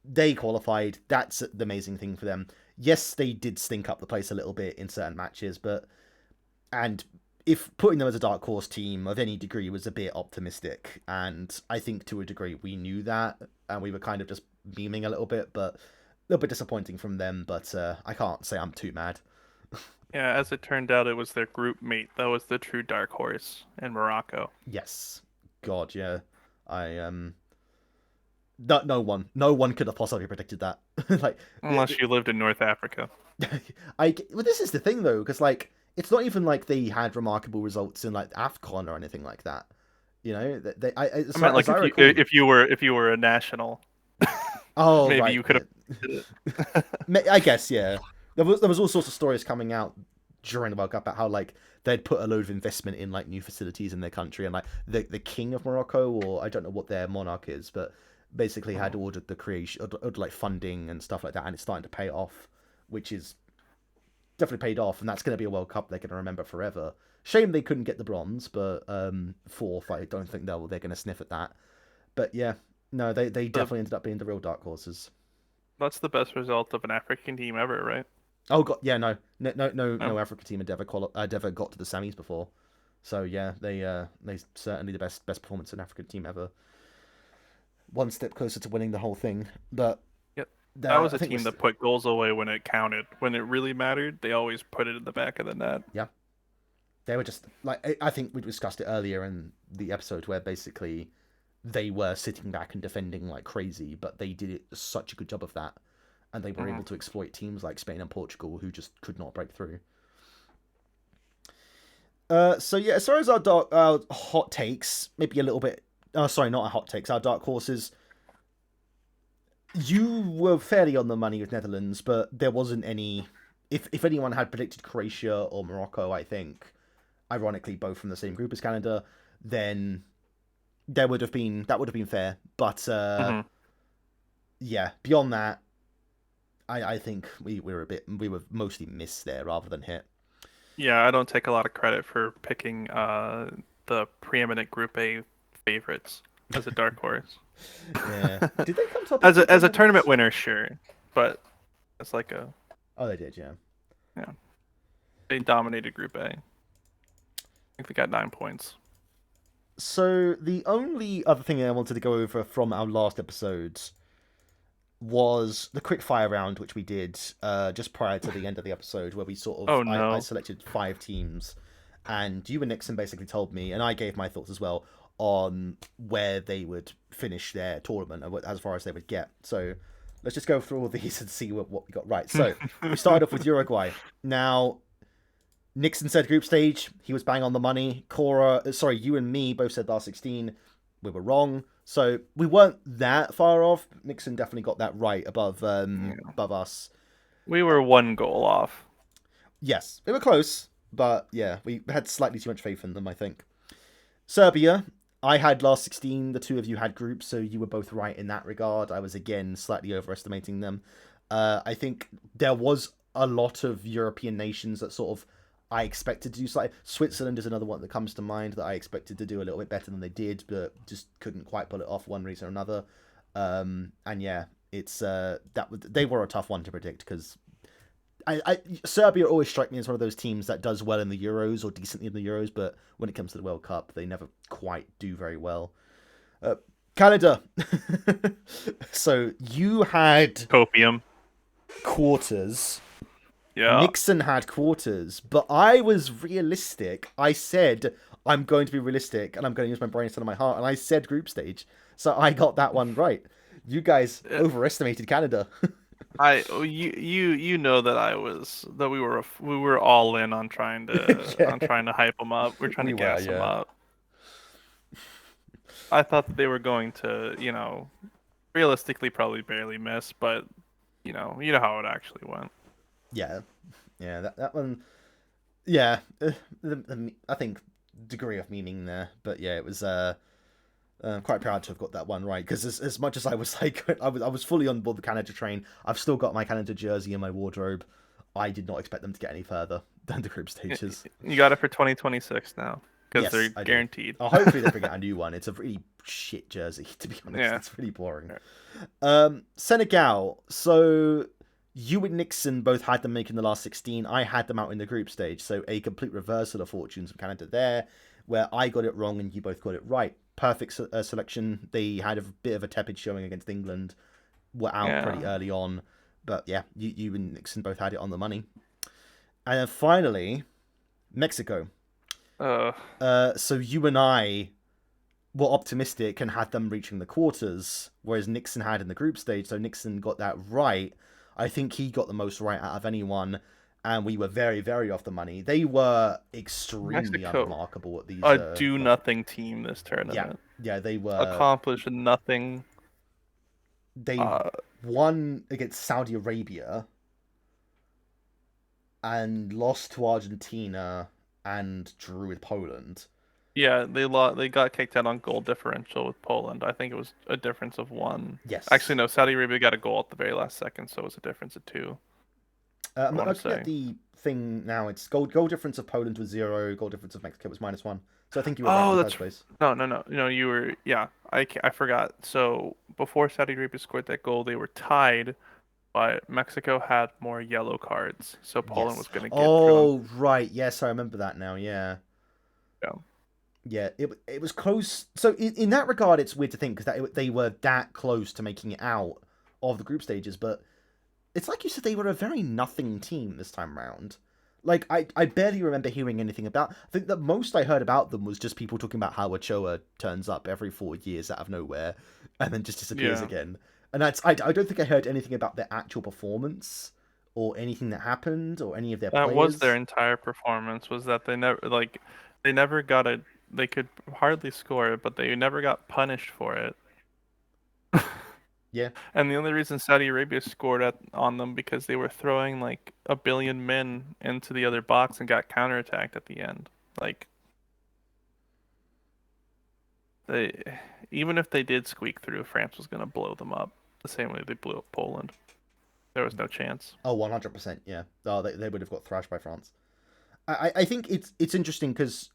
They qualified. That's the amazing thing for them. Yes, they did stink up the place a little bit in certain matches, but and if putting them as a dark horse team of any degree was a bit optimistic, and I think to a degree we knew that, and we were kind of just beaming a little bit, but a little bit disappointing from them. But I can't say I'm too mad. Yeah, as it turned out, it was their group mate that was the true dark horse in Morocco. Yes, God, yeah, I no one could have possibly predicted that. Like, Unless you lived in North Africa. well, this is the thing though, because like it's not even like they had remarkable results in like AFCON or anything like that. You know, I meant like as I if you recall. if you were if you were a national, Oh maybe right, you could yeah. have predicted it. I guess yeah. There was all sorts of stories coming out during the World Cup about how like they'd put a load of investment in like new facilities in their country, and like the king of Morocco, or I don't know what their monarch is, but basically had ordered the creation, ordered like funding and stuff like that, and it's starting to pay off, which is definitely paid off, and that's going to be a World Cup they're going to remember forever. Shame they couldn't get the bronze, but fourth, I don't think they're going to sniff at that. But yeah, no, they The, definitely ended up being the real dark horses. that's the best result of an African team ever, right? Oh god, yeah, no No. Africa team had ever got to the semis before. So yeah, they certainly the best performance in African team ever. One step closer to winning the whole thing, but Yep. That was I a think team that put goals away when it counted. When it really mattered, they always put it in the back of the net. yeah, they were just like I think we discussed it earlier in the episode where basically they were sitting back and defending like crazy, but they did it such a good job of that, and they were Hmm. able to exploit teams like Spain and Portugal who just could not break through. So yeah, as far as our hot takes, maybe a little bit. Oh, sorry, not our hot takes. Our dark horses. You were fairly on the money with Netherlands, but there wasn't any. If anyone had predicted Croatia or Morocco, I think, ironically, both from the same group as Canada, then that would have been fair. But Hmm. yeah, beyond that, I think we were mostly missed there rather than hit. Yeah, I don't take a lot of credit for picking the preeminent Group A favorites as a dark horse. Yeah, did they come top of As Group a A as a tournament Netherlands? winner, sure, but it's like a Oh, they did, yeah. yeah, they dominated Group A. I think they got 9 points. So the only other thing I wanted to go over from our last episodes was the quick fire round, which we did just prior to the end of the episode, where we sort of Oh I no. selected 5 teams, and you and Nixon basically told me, and I gave my thoughts as well on where they would finish their tournament and as far as they would get. So let's just go through all these and see what we got right. So we started off with Uruguay. Now Nixon said group stage. He was bang on the money. Cora, sorry, you and me both said last 16. We were wrong. So we weren't that far off. Nixon definitely got that right above us. We were 1 goal off. Yes, they were close, but yeah, we had slightly too much faith in them, I think. Serbia, I had last 16. The two of you had groups, so you were both right in that regard. I was again slightly overestimating them. I think there was a lot of European nations that sort of I expected to do slightly. Switzerland is another one that comes to mind that I expected to do a little bit better than they did, but just couldn't quite pull it off one reason or another. And yeah, it's they were a tough one to predict because Serbia always strike me as one of those teams that does well in the Euros or decently in the Euros, but when it comes to the World Cup, they never quite do very well. Canada. So you had Copium. quarters. Yeah. Nixon had quarters, but I was realistic. I said I'm going to be realistic, and I'm going to use my brain instead of my heart, and I said group stage, so I got that one right. You guys overestimated Canada. You know that we were all in on trying to Yeah. on trying to hype them up. We're trying We to were, gas them yeah. up. I thought that they were going to, realistically probably barely miss, but you know how it actually went. Yeah, yeah, that one, yeah. I think degree of meaning there, but yeah, it was. I'm quite proud to have got that one right because as much as I was like, I was fully on board the Canada train. I've still got my Canada jersey in my wardrobe. I did not expect them to get any further than the group stages. You got it for 2026 now because Yes, they're I do. guaranteed. Oh, hopefully they bring out a new one. It's a really shit jersey, to be honest. Yeah. It's really boring. Senegal. So you and Nixon both had them making the last 16. I had them out in the group stage. So a complete reversal of fortunes of Canada there, where I got it wrong and you both got it right. Perfect selection. They had a bit of a tepid showing against England. Were out pretty early on. But yeah, you and Nixon both had it on the money. And then finally, Mexico. So you and I were optimistic and had them reaching the quarters, whereas Nixon had in the group stage. So Nixon got that right. I think he got the most right out of anyone, and we were very, very off the money. They were extremely Mexico, unremarkable at these. a do-nothing team this tournament. Yeah, they were accomplished nothing. They won against Saudi Arabia and lost to Argentina and drew with Poland. Yeah, they got kicked out on goal differential with Poland. I think it was a difference of 1. Yes. Actually, no. Saudi Arabia got a goal at the very last second, so it was a difference of 2. I'm looking at the thing now. It's goal difference of Poland was 0. Goal difference of Mexico was -1. So I think you were right in the first place. No. No, you were. Yeah, I forgot. So before Saudi Arabia scored that goal, they were tied, but Mexico had more yellow cards, so Poland was going to get through. Oh, right. Yes, I remember that now. Yeah. Yeah. Yeah, it was close. So in that regard, it's weird to think because they were that close to making it out of the group stages, but it's like you said, they were a very nothing team this time around. Like, I barely remember hearing anything about. I think the most I heard about them was just people talking about how Ochoa turns up every 4 years out of nowhere and then just disappears again. And I don't think I heard anything about their actual performance or anything that happened or any of their players. That was their entire performance, was that they never got a. They could hardly score it, but they never got punished for it. Yeah. And the only reason Saudi Arabia scored on them because they were throwing like a billion men into the other box and got counterattacked at the end. Like, even if they did squeak through, France was going to blow them up the same way they blew up Poland. There was no chance. Oh, 100%, yeah. Oh, they would have got thrashed by France. I think it's interesting because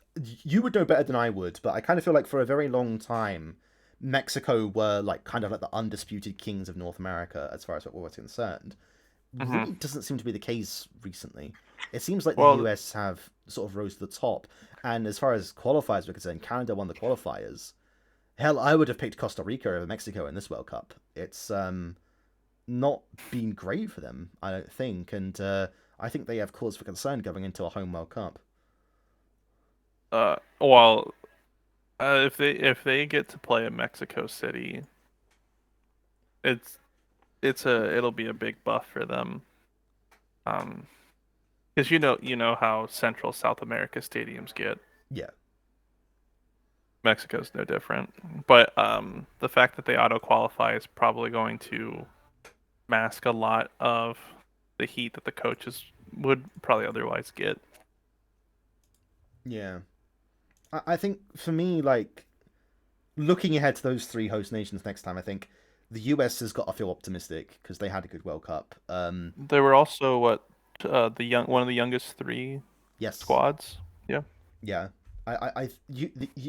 you would know better than I would, but I kind of feel like for a very long time, Mexico were like kind of like the undisputed kings of North America as far as what was concerned. Really doesn't seem to be the case recently. It seems like the US have sort of rose to the top, and as far as qualifiers were concerned, Canada won the qualifiers. Hell, I would have picked Costa Rica over Mexico in this World Cup. It's not been great for them, I don't think, and I think they have cause for concern going into a home World Cup. Well, if they get to play in Mexico City, it's it'll be a big buff for them. Um, because you know how Central South America stadiums get. Yeah, Mexico's no different. But the fact that they auto qualify is probably going to mask a lot of the heat that the coaches would probably otherwise get. yeah. I think for me, like looking ahead to those three host nations next time, I think the US has got to feel optimistic because they had a good World Cup. They were also the young one of the youngest three Yes, squads. Yeah. yeah.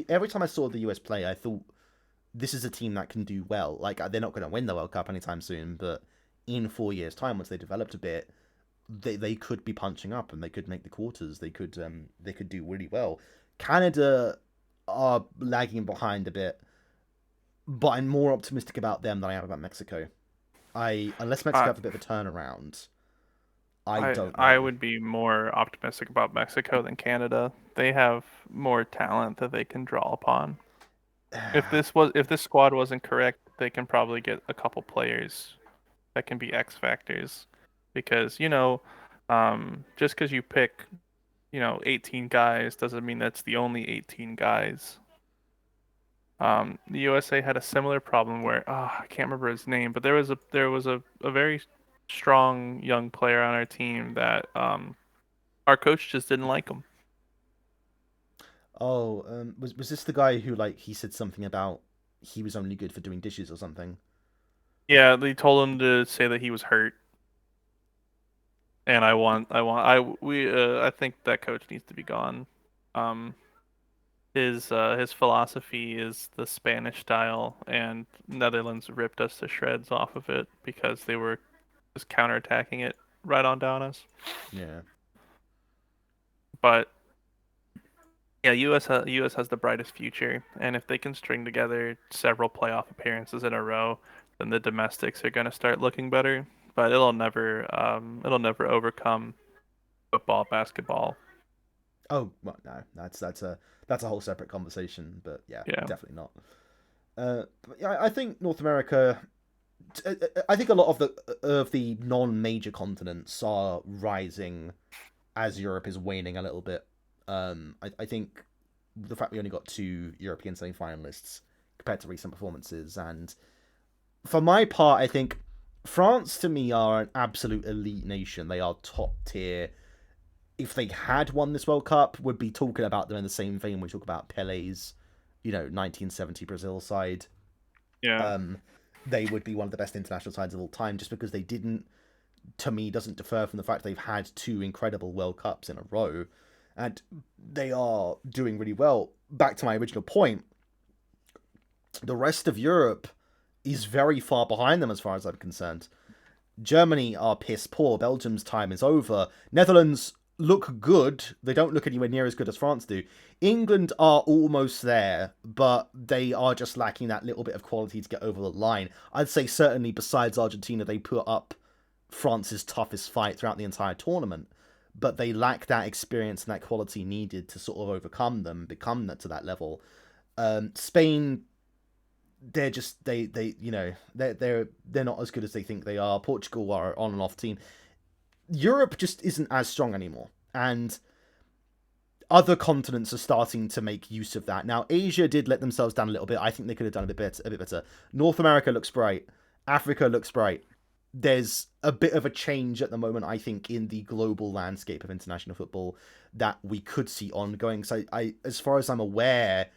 Every time I saw the US play, I thought this is a team that can do well. Like they're not going to win the World Cup anytime soon, but in 4 years' time, once they developed a bit, they could be punching up and they could make the quarters. They could do really well. Canada are lagging behind a bit, but I'm more optimistic about them than I am about Mexico. I unless Mexico I have a bit of a turnaround, I I don't I know. would be more optimistic about Mexico than Canada. They have more talent that they can draw upon. If this squad wasn't correct, they can probably get a couple players that can be X factors, because just because you pick 18 guys doesn't mean that's the only 18 guys. The USA had a similar problem where I can't remember his name, but there was a very strong young player on our team that our coach just didn't like him. Oh, was this the guy who like he said something about he was only good for doing dishes or something? Yeah, they told him to say that he was hurt, and I think that coach needs to be gone. Um, his philosophy is the Spanish style, and Netherlands ripped us to shreds off of it because they were just counterattacking it right on down us. Yeah. But yeah, US has the brightest future, and if they can string together several playoff appearances in a row, then the domestics are going to start looking better. But it'll never overcome football, basketball. Oh well, no, that's a whole separate conversation. But yeah, Yeah. definitely not. But yeah, I think North America. I think a lot of the non-major continents are rising as Europe is waning a little bit. I think the fact we only got two European semi-finalists compared to recent performances, and for my part, I think France to me are an absolute elite nation. They are top tier. If they had won this World Cup, would be talking about them in the same vein we talk about Pele's, 1970 Brazil side. Yeah. Um, they would be one of the best international sides of all time just because they didn't, to me, doesn't defer from the fact they've had two incredible World Cups in a row. And they are doing really well. Back to my original point, the rest of Europe is very far behind them as far as I'm concerned. Germany are piss poor. Belgium's time is over. Netherlands look good. They don't look anywhere near as good as France do. England are almost there, but they are just lacking that little bit of quality to get over the line. I'd say certainly besides Argentina, they put up France's toughest fight throughout the entire tournament. But they lack that experience and that quality needed to sort of overcome them, become that to that level. Spain, they're just they're not as good as they think they are. Portugal are on and off team. Europe just isn't as strong anymore, and other continents are starting to make use of that. Now, Asia did let themselves down a little bit. I think they could have done a bit better. North America looks bright. Africa looks bright. There's a bit of a change at the moment, I think, in the global landscape of international football that we could see ongoing. So, as far as I'm aware,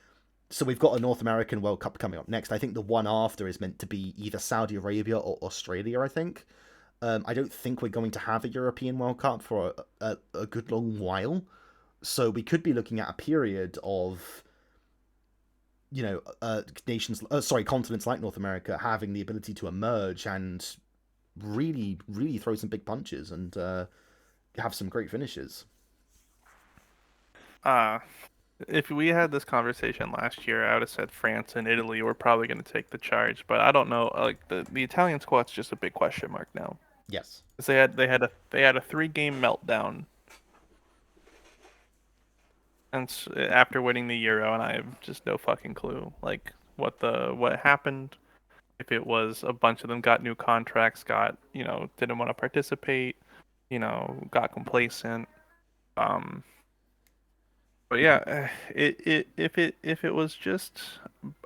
so we've got a North American World Cup coming up next. I think the one after is meant to be either Saudi Arabia or Australia, I think. I don't think we're going to have a European World Cup for a good long while. So we could be looking at a period of, continents like North America having the ability to emerge and really, really throw some big punches and have some great finishes. Uh if we had this conversation last year, I would have said France and Italy were probably going to take the charge, but I don't know. Like the Italian squad's just a big question mark now. Yes. 'Cause they had a 3-game meltdown, and after winning the Euro, and I have just no fucking clue like what happened. If it was a bunch of them got new contracts, didn't want to participate, got complacent. Um, but yeah, if it was just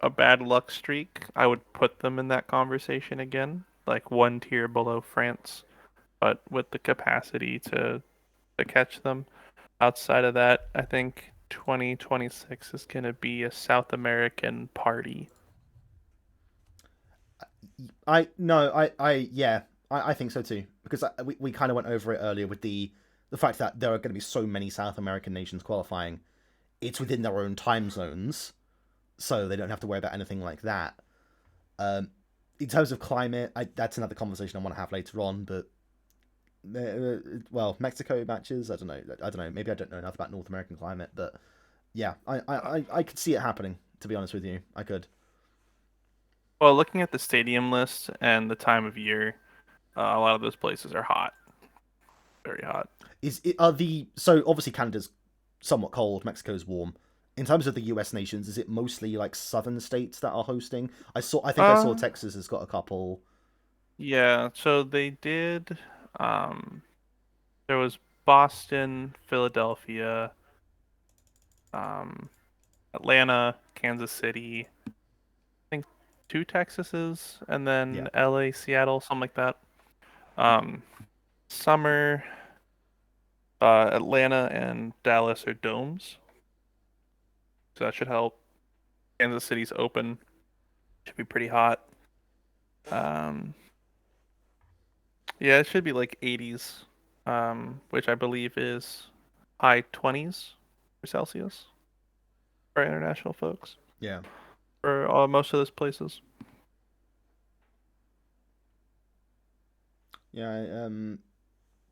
a bad luck streak, I would put them in that conversation again, like one tier below France, but with the capacity to catch them. Outside of that, I think 2026 is gonna be a South American party. I no, I yeah, I think so too because we kind of went over it earlier with the fact that there are going to be so many South American nations qualifying. It's within their own time zones, so they don't have to worry about anything like that. Um, in terms of climate, that's another conversation I want to have later on. But well, Mexico matches. I don't know. I don't know. Maybe I don't know enough about North American climate, but yeah, I could see it happening. To be honest with you, I could. Well, looking at the stadium list and the time of year, a lot of those places are hot, very hot. Is it are the so obviously Canada's somewhat cold, Mexico's warm. In terms of the US nations, is it mostly like southern states that are hosting? I think I saw Uh, Texas has got a couple. yeah. So they did. Um, there was Boston, Philadelphia, um, Atlanta, Kansas City. I think two Texases, and Yeah. then LA, Seattle, something like that. Um, Summer, Atlanta and Dallas are domes, so that should help. Kansas City's open, should be pretty hot. Um, yeah, it should be like 80s, which I believe is high 20s for Celsius for international folks Yeah. for most of those places. Yeah,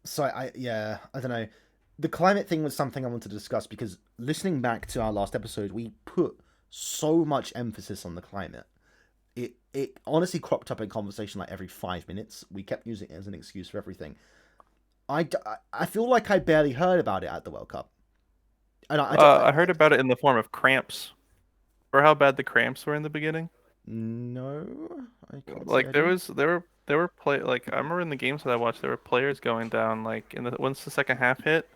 so yeah, I don't know. The climate thing was something I wanted to discuss because listening back to our last episode, we put so much emphasis on the climate. It honestly cropped up in conversation like every 5 minutes. We kept using it as an excuse for everything. I feel like I barely heard about it at the World Cup, and I heard about it in the form of cramps, for how bad the cramps were in the beginning. no, I can't say I Like do. there were play like I remember in the games that I watched, there were players going down like in the once the second half hit,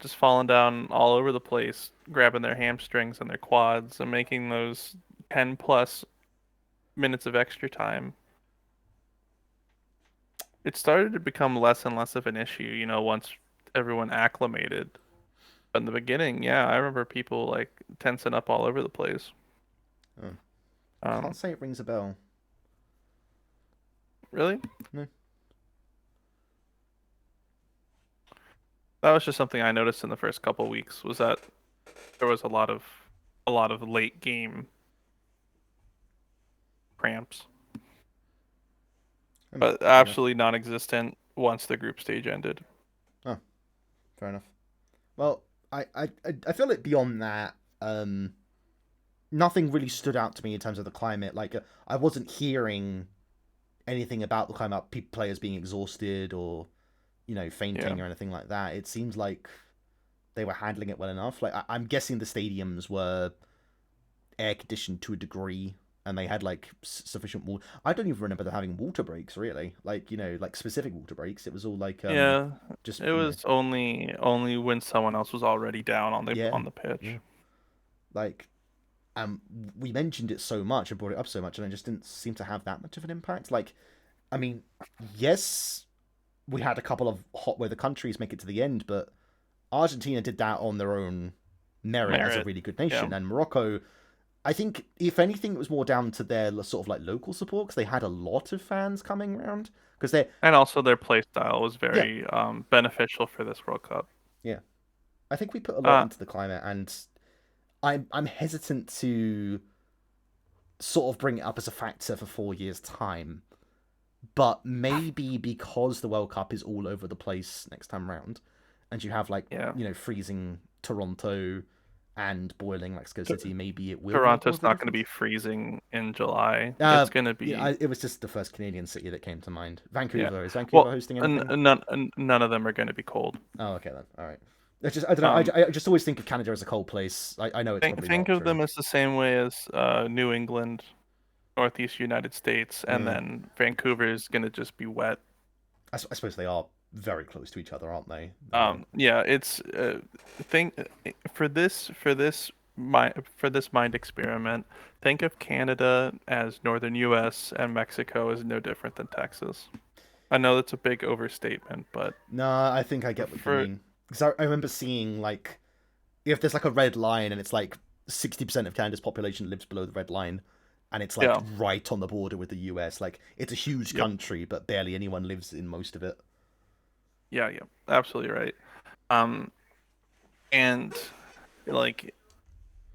just falling down all over the place, grabbing their hamstrings and their quads and making those 10 plus minutes of extra time. It started to become less and less of an issue, once everyone acclimated. But in the beginning, yeah, I remember people like tensing up all over the place. Oh, can't Um, say it rings a bell. really? No. That was just something I noticed in the first couple weeks was that there was a lot of late game cramps, but Fair enough. absolutely non-existent once the group stage ended. Oh, fair enough. Well, I feel like beyond that, nothing really stood out to me in terms of the climate. Like, I wasn't hearing anything about the climate, players being exhausted or, Yeah. fainting or anything like that. It seems like they were handling it well enough. Like, I'm guessing the stadiums were air conditioned to a degree. And they had like sufficient water. I don't even remember them having water breaks, really. Like like specific water breaks. It was all like Yeah, just it was only when someone else was already down on the yeah, on the pitch. yeah. Like um, we mentioned it so much and brought it up so much, and it just didn't seem to have that much of an impact. Like, I mean, yes, we had a couple of hot weather countries make it to the end, but Argentina did that on their own merit as a Merit. really good Yeah. nation, and Morocco. I think, if anything, it was more down to their sort of like local support because they had a lot of fans coming around. Because they're, And also their play style was yeah, very beneficial for this World Cup. yeah. I think we put a lot Uh, into the climate, and I'm hesitant to sort of bring it up as a factor for 4 years' time. But maybe because the World Cup is all over the place next time round, and you have like yeah. freezing Toronto, and boiling Mexico City, maybe it will Toronto's cause the not going to be difference. freezing in July. It's going to be It was just the first Canadian city that came to mind. yeah. Vancouver. Is Vancouver Well, hosting anything? none of them are going to be cold. Oh, okay then. All right. It's just I don't know. Um, I just always think of Canada as a cold place. I know it's probably think not of true. them as the same way as New England, Northeast United States, and Mm. then Vancouver is going to just be wet. I suppose they are very close to each other, aren't they? Yeah, it's think for this mind experiment. Think of Canada as northern U.S. and Mexico is no different than Texas. I know that's a big overstatement, but No, I think I get what you for mean. Because I remember seeing like if there's like a red line and it's like 60% of Canada's population lives below the red line, and it's like yeah, right on the border with the US. Like it's a huge yep, country, but barely anyone lives in most of it. yeah, absolutely right. Um, and like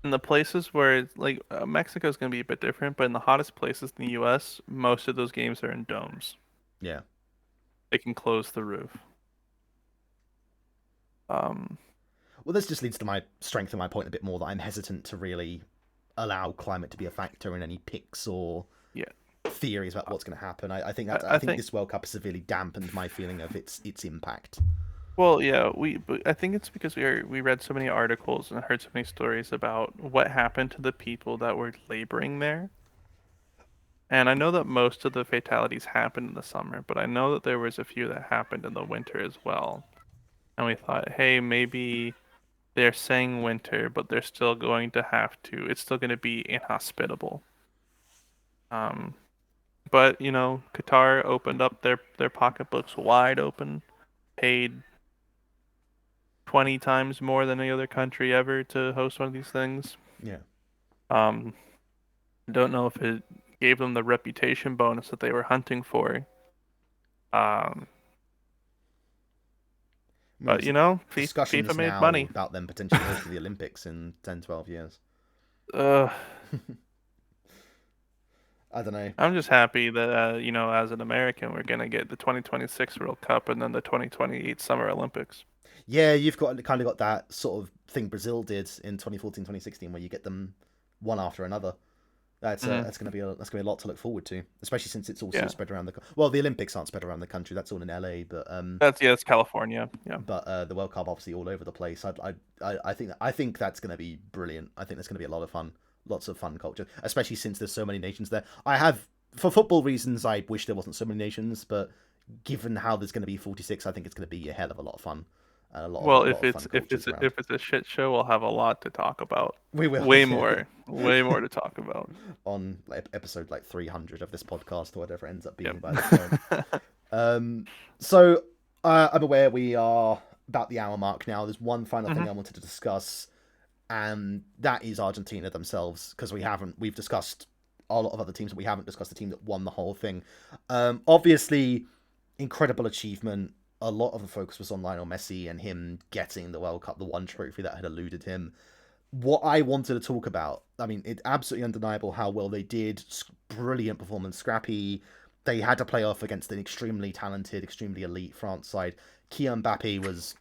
in the places where it's like Mexico's gonna be a bit different, but in the hottest places in the U.S., most of those games are in domes. Yeah. They can close the roof. Um, Well, this just leads to my strength of my point a bit more that I'm hesitant to really allow climate to be a factor in any picks or yeah, theories about what's going to happen. I I think think. this World Cup has severely dampened my feeling of its impact. Well, yeah, but I think it's because we read so many articles and heard so many stories about what happened to the people that were laboring there. And I know that most of the fatalities happened in the summer, but I know that there was a few that happened in the winter as well. And we thought, hey, maybe they're saying winter, but they're still going to have to. It's still going to be inhospitable. Um, but Qatar opened up their pocketbooks wide open, paid 20 times more than any other country ever to host one of these things. Yeah. Um, don't know if it gave them the reputation bonus that they were hunting for. Um, Well, but there's FIFA discussions made now money. about them potentially hosting the Olympics in 10, 12 years. Uh, I don't know. I'm just happy that as an American, we're gonna get the 2026 World Cup and then the 2028 Summer Olympics. Yeah, you've got kind of got that sort of thing Brazil did in 2014, 2016, where you get them one after another. Hmm. That's gonna be a lot to look forward to, especially since it's also Yeah, spread around well, the Olympics aren't spread around the country. That's all in LA, it's California. Yeah. the World Cup obviously all over the place. I think that's gonna be brilliant. I think that's gonna be a lot of fun, lots of fun culture, especially since there's so many nations there. I have for football reasons, I wish there wasn't so many nations, but given how there's gonna be 46, I think it's gonna be a hell of a lot of fun. And Well, a lot of fun cultures around. if it's a shit show, we'll have a lot to talk about. We will Way more to talk about. on like, episode like 300 of this podcast or whatever it ends up being Yep. by this point. So I'm aware we are about the hour mark now. There's one final thing Hmm. I wanted to discuss, and that is Argentina themselves, because we've discussed a lot of other teams, but we haven't discussed the team that won the whole thing. Obviously, incredible achievement. A lot of the focus was on Lionel Messi and him getting the World Cup, the one trophy that had eluded him. What I wanted to talk about, I mean, it's absolutely undeniable how well they did. Brilliant performance, scrappy. They had to play off against an extremely talented, extremely elite France side. Kylian Mbappe was,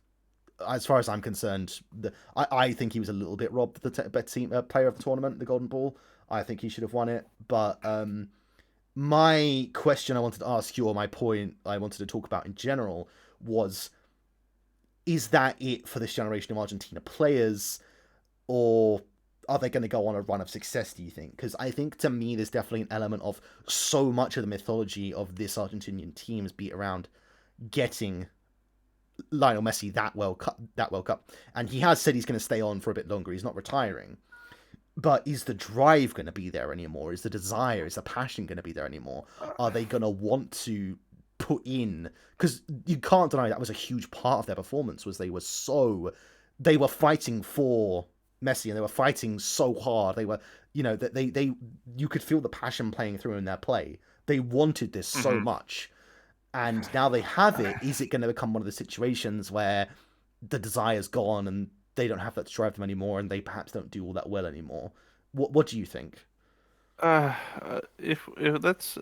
as far as I'm concerned, I think he was a little bit robbed the best team player of the tournament, the Golden Ball. I think he should have won it. But my question I wanted to ask you, or my point I wanted to talk about in general, was: is that it for this generation of Argentina players? Or are they going to go on a run of success, do you think? Because I think to me there's definitely an element of so much of the mythology of this Argentinian team is beat around getting Lionel Messi that World Cup. And he has said he's going to stay on for a bit longer. He's not retiring. But is the drive going to be there anymore? Is the desire, is the passion going to be there anymore? Are they going to want to put in? Because you can't deny that was a huge part of their performance. Was they were fighting for Messi and they were fighting so hard. They were, they you could feel the passion playing through in their play. They wanted this so Hmm. much, and now they have it. Is it going to become one of the situations where the desire's gone and they don't have that to drive them anymore, and they perhaps don't do all that well anymore? What do you think? If that's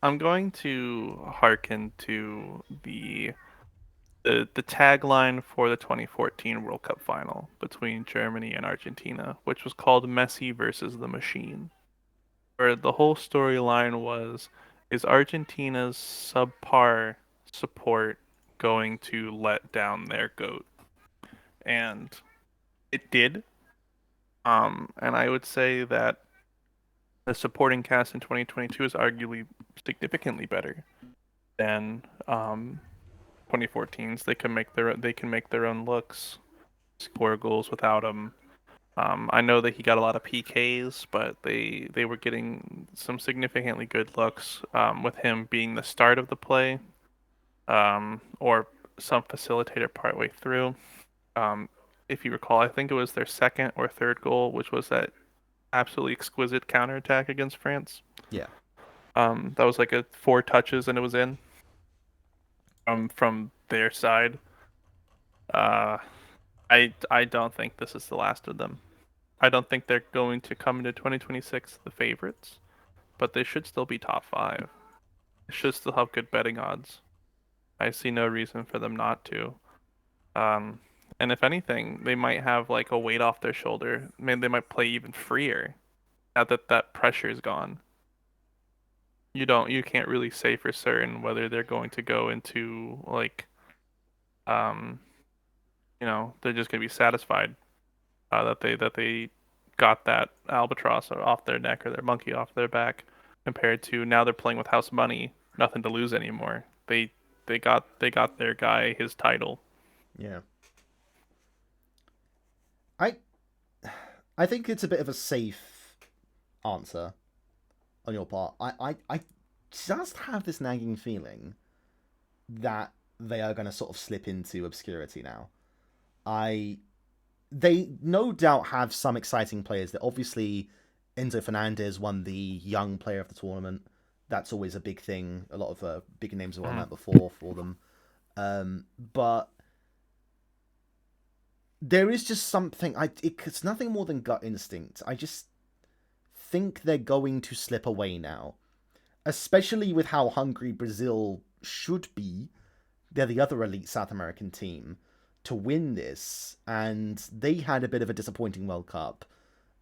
I'm going to hearken to the the tagline for the 2014 World Cup final between Germany and Argentina, which was called Messi versus the Machine, where the whole storyline was, is Argentina's subpar support going to let down their GOAT? And it did. And I would say that the supporting cast in 2022 is arguably significantly better than 2014's. They can make their own looks, score goals without him. I know that he got a lot of PKs, but they were getting some significantly good looks with him being the start of the play, or some facilitator partway through. Um, if you recall, I think it was their second or third goal, which was that absolutely exquisite counterattack against France. Yeah. That was like a 4 touches and it was in from their side. Uh, I don't think this is the last of them. I don't think they're going to come into 2026 the favorites, but they should still be top five. They should still have good betting odds. I see no reason for them not to. Um, and if anything, they might have like a weight off their shoulder. Maybe they might play even freer now that that pressure is gone. You can't really say for certain whether they're going to go into like um they're just going to be satisfied that they got that albatross off their neck or their monkey off their back, compared to now they're playing with house money, nothing to lose anymore. They got their guy his title. Yeah. I I think it's a bit of a safe answer on your part. I just have this nagging feeling that they are going to sort of slip into obscurity now. I They no doubt have some exciting players. That obviously Enzo Fernandez won the Young Player of the Tournament. That's always a big thing. A lot of big names have won Mm. that before for them. But there is just something. It's nothing more than gut instinct. I just think they're going to slip away now, especially with how hungry Brazil should be. They're the other elite South American team to win this, and they had a bit of a disappointing World Cup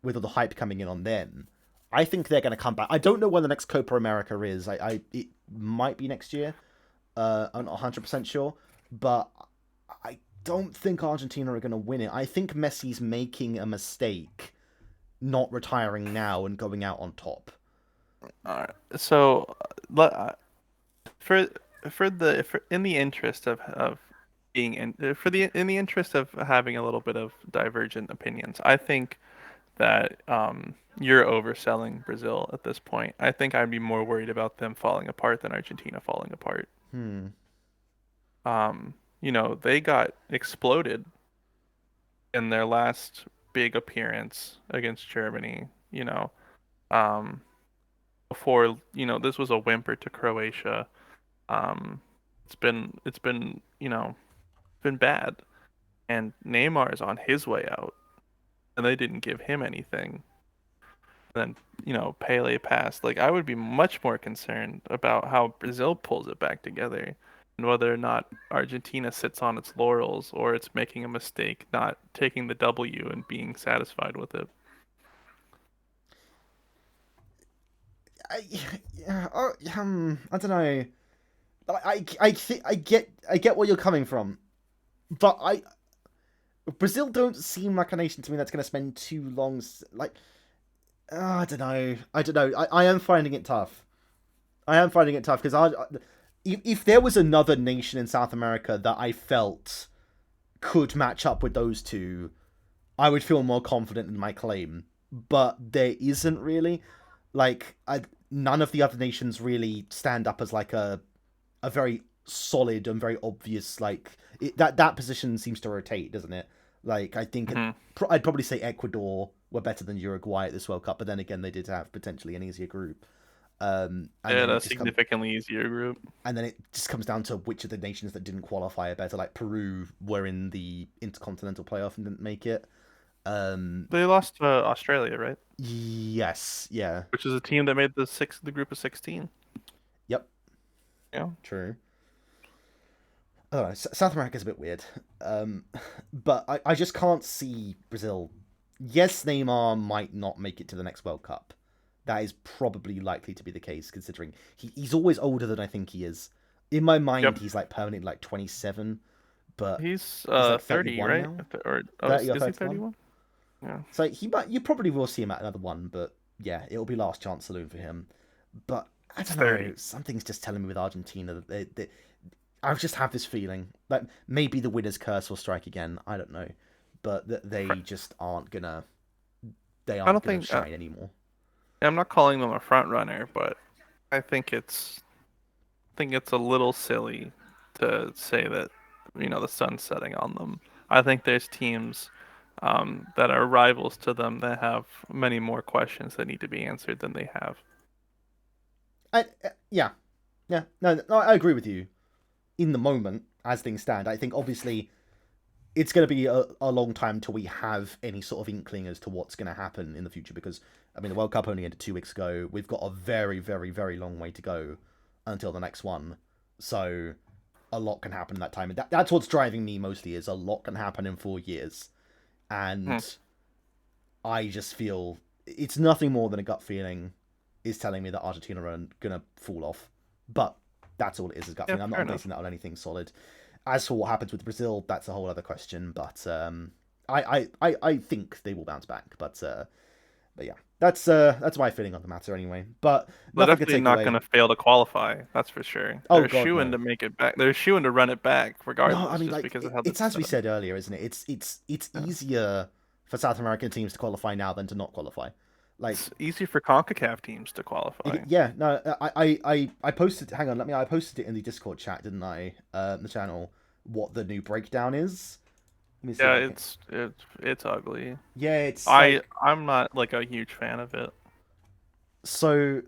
with all the hype coming in on them. I think they're going to come back. I don't know when the next Copa America is. It might be next year. I'm not 100% sure, but I don't think Argentina are going to win it. I think Messi's making a mistake not retiring now and going out on top. All right. So, for in the interest of being for the in the interest of having a little bit of divergent opinions, I think that you're overselling Brazil at this point. I think I'd be more worried about them falling apart than Argentina falling apart. Hmm. They got exploded in their last big appearance against Germany. Um, before this was a whimper to Croatia. Um, it's been bad, and Neymar is on his way out, and they didn't give him anything. Then Pele passed. Like, I would be much more concerned about how Brazil pulls it back together, and whether or not Argentina sits on its laurels or it's making a mistake not taking the W and being satisfied with it. I, yeah, I don't know. I get where you're coming from, but Brazil don't seem like a nation to me that's going to spend too long. Like, I don't know. I don't know. I am finding it tough. I am finding it tough because if there was another nation in South America that I felt could match up with those two, I would feel more confident in my claim. But there isn't really. Like, none of the other nations really stand up as like a very solid and very obvious that position seems to rotate, doesn't it? Like, I think Hmm. I'd probably say Ecuador were better than Uruguay at this World Cup, but then again, they did have potentially an easier group. And They had then a significantly easier group. it just comes down to which of the nations that didn't qualify are better. Like Peru were in the intercontinental playoff and didn't make it. Um, They lost to Australia, right? yes, yeah, Which is a team that made the group of 16. yep, Yeah. true. I don't know. South America's a bit weird, but I just can't see Brazil. Yes, Neymar might not make it to the next World Cup. That is probably likely to be the case, considering he's always older than I think he is. In my Yep. mind, he's like permanently like 27, but He's he's like 30, 31 right? now. Or 30 or is he 31. 31? Yeah. So you probably will see him at another one, but yeah, it'll be last chance saloon for him. But I He's don't know. 30. Something's just telling me with Argentina that I just have this feeling that maybe the winner's curse will strike again. I don't know, but that they just aren't gonna I don't shine anymore. I'm not calling them a front runner, but I think it's a little silly to say that the sun's setting on them. I think there's teams that are rivals to them that have many more questions that need to be answered than they have. Yeah, yeah, no, I agree with you. In the moment, as things stand, I think obviously it's going to be a long time till we have any sort of inkling as to what's going to happen in the future. Because I mean, the World Cup only ended 2 weeks ago. We've got a very, very, very long way to go until the next one. So a lot can happen in that time, and that's what's driving me mostly. Is a lot can happen in 4 years, Hmm. and I just feel it's nothing more than a gut feeling is telling me that Argentina are gonna fall off. But that's all it is gut Yeah, feeling. I'm fair not enough. basing that on anything solid. As for what happens with Brazil, that's a whole other question. But I think they will bounce back. But yeah, that's my feeling on the matter anyway. But They're nothing could definitely take not going away. to fail to qualify. That's for sure. Oh They're God, shooing no. to make it back. They're shooing to run it back, No, I regardless, mean just like because of how it's it's as we set up. said earlier, isn't it? It's Yeah. easier for South American teams to qualify now than to not qualify. Like It's easy for CONCACAF teams to qualify. yeah, no, I posted. Hang on, I posted it in the Discord chat, didn't I? The channel, what the new breakdown is. Let me see if Yeah, I can. it's ugly. Yeah, it's like I'm not like a huge fan of it. so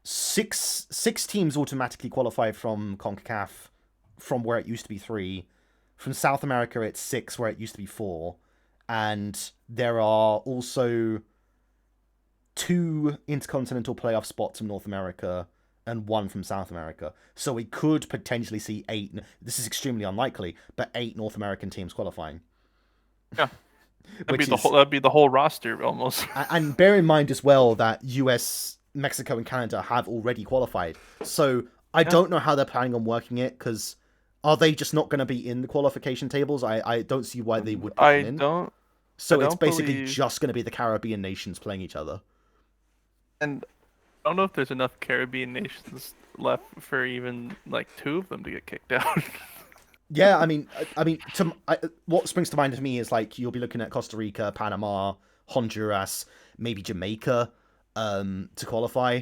six teams automatically qualify from CONCACAF, from where it used to be three. From South America, it's six, where it used to be four, and there are also two intercontinental playoff spots from North America and one from South America. So we could potentially see eight. This is extremely unlikely, but eight North American teams qualifying, Yeah, which is. that'd be the whole roster almost. And bear in mind as well that US, Mexico, and Canada have already qualified. So I Yeah, don't know how they're planning on working it, because are they just not going to be in the qualification tables? I don't see why they would put them I in. don't I So it's don't basically believe, just going to be the Caribbean nations playing each other. and I don't know if there's enough Caribbean nations left for even like two of them to get kicked out. Yeah, what springs to mind to me is like you'll be looking at Costa Rica, Panama, Honduras, maybe Jamaica, to qualify.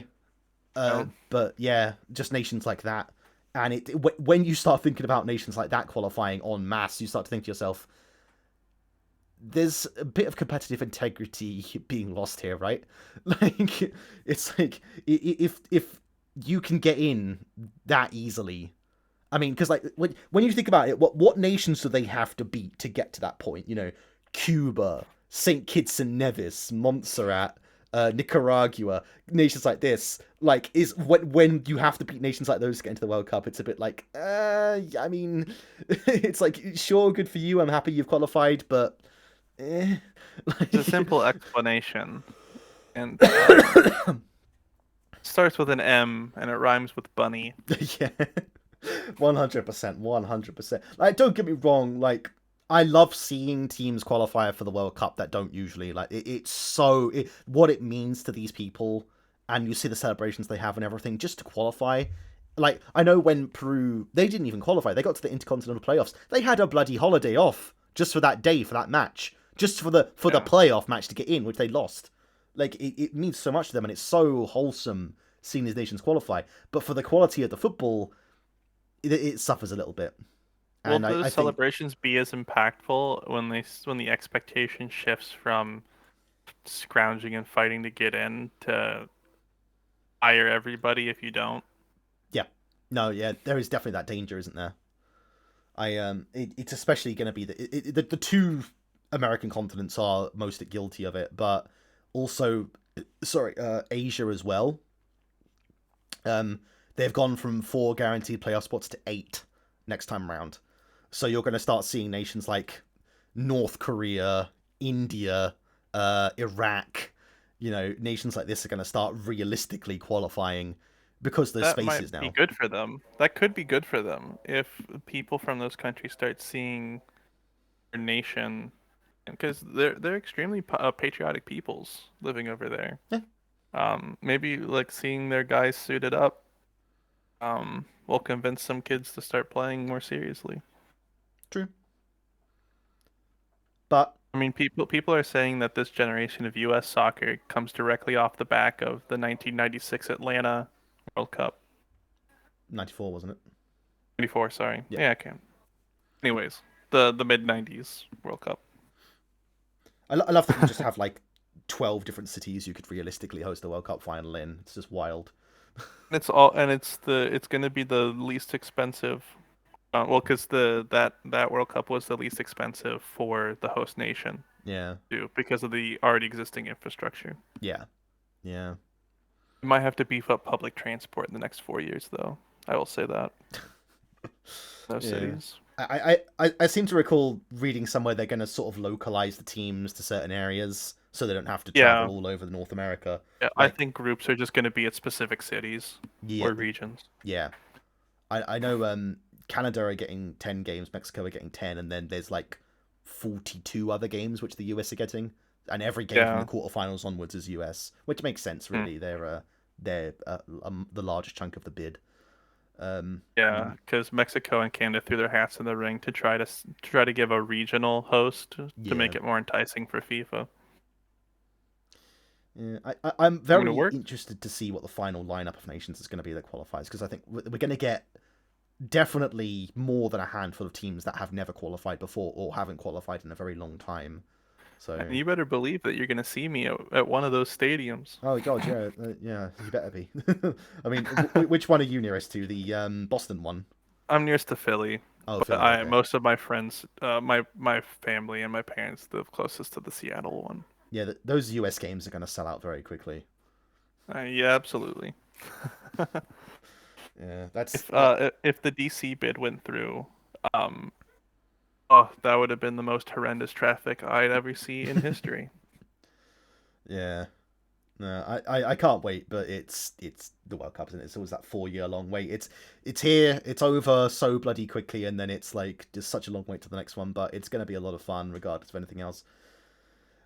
No, But yeah, just nations like that. And when you start thinking about nations like that qualifying en masse, you start to think to yourself, there's a bit of competitive integrity being lost here, right? Like it's like if you can get in that easily. I mean, because like when you think about it, what nations do they have to beat to get to that point? Cuba, Saint Kitts and Nevis, Montserrat, Nicaragua, nations like this. Like, is when you have to beat nations like those to get into the World Cup, it's a bit like, I mean, it's like sure, good for you. I'm happy you've qualified, but eh. it's a Like, simple explanation, and starts with an M and it rhymes with bunny. yeah, 100%, 100%. Like, don't get me wrong. Like, I love seeing teams qualify for the World Cup that don't usually. Like, what it means to these people, and you see the celebrations they have and everything just to qualify. Like, I know when Peru, they didn't even qualify. They got to the Intercontinental Playoffs. They had a bloody holiday off just for that day, for that match, just for the Yeah. playoff match to get in, which they lost. Like, it means so much to them, and it's so wholesome seeing these nations qualify. But for the quality of the football, it suffers a little bit. Will And those I think, celebrations be as impactful when the expectation shifts from scrounging and fighting to get in to hire everybody if you don't? yeah, no, yeah, there is definitely that danger, isn't there? It's especially going to be the two American continents are most guilty of it, but also, sorry, Asia as well. Um, They've gone from 4 guaranteed playoff spots to 8 next time round. So you're going to start seeing nations like North Korea, India, Iraq, nations like this are going to start realistically qualifying because there's That might spaces be now. good for them. That could be good for them if people from those countries start seeing their nation, because they're extremely patriotic peoples living over there. Yeah, Maybe like seeing their guys suited up, will convince some kids to start playing more seriously. true. But I mean, people are saying that this generation of U.S. soccer comes directly off the back of the 1996 Atlanta World Cup. 94, wasn't it? 94, sorry. Yeah. Yeah, I can. Anyways, the mid 90s World Cup. I love that you just have like 12 different cities you could realistically host the World Cup final in. It's just wild. It's going to be the least expensive. Well, because that World Cup was the least expensive for the host nation Yeah. too, because of the already existing infrastructure. Yeah. Yeah. We might have to beef up public transport in the next 4 years, though. I will say that. Those Yeah. cities. I seem to recall reading somewhere they're going to sort of localize the teams to certain areas so they don't have to travel Yeah, all over North America. yeah. I Like, think groups are just going to be at specific cities yeah, or regions. yeah. I know Canada are getting 10 games, Mexico are getting 10, and then there's like 42 other games which the US are getting, and every game from the Yeah. quarterfinals onwards is US, which makes sense Hmm. really. They're the largest chunk of the bid. Yeah, because Mexico and Canada threw their hats in the ring to try to give a regional host to Yeah. make it more enticing for FIFA. Yeah, I'm I mean, it very worked. interested to see what the final lineup of nations is going to be that qualifies, because I think we're going to get definitely more than a handful of teams that have never qualified before or haven't qualified in a very long time. And So, you better believe that you're going to see me at one of those stadiums. oh god, yeah, yeah, you better be. I mean, which one are you nearest to? The Boston one? I'm nearest to Philly, Oh, but Philly. I Okay. most of my friends, my family and my parents live closest to the Seattle one. Yeah, those US games are going to sell out very quickly. Yeah, absolutely. Yeah, that's If the DC bid went through, um, oh, that would have been the most horrendous traffic I'd ever see in history. yeah. No, I can't wait, but it's the World Cup, isn't it? It's always that 4 year long wait. It's here, it's over so bloody quickly, and then it's like just such a long wait to the next one. But it's gonna be a lot of fun, regardless of anything else.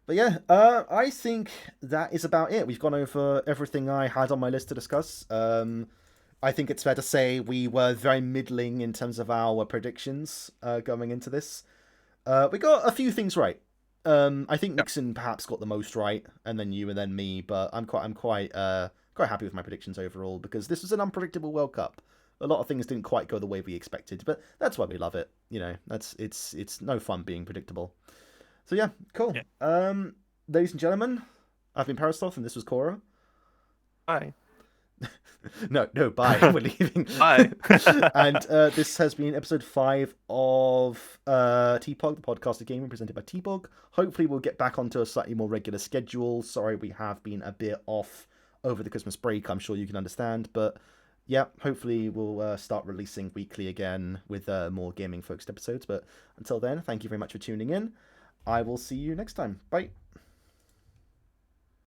But yeah, I think that is about it. We've gone over everything I had on my list to discuss. I think it's fair to say we were very middling in terms of our predictions going into this. We got a few things right. I think Yeah. Nixon perhaps got the most right, and then you, and then me. But I'm quite happy with my predictions overall because this was an unpredictable World Cup. A lot of things didn't quite go the way we expected, but that's why we love it. It's no fun being predictable. So yeah, cool. Yeah. Ladies and gentlemen, I've been Parastoth, and this was Cora. Bye. No, bye. We're leaving. Bye. And this has been episode 5 of TPOG, the podcast of gaming presented by TBOG. Hopefully, we'll get back onto a slightly more regular schedule. Sorry, we have been a bit off over the Christmas break. I'm sure you can understand, but yeah, hopefully we'll start releasing weekly again with more gaming focused episodes. But until then, thank you very much for tuning in. I will see you next time. Bye.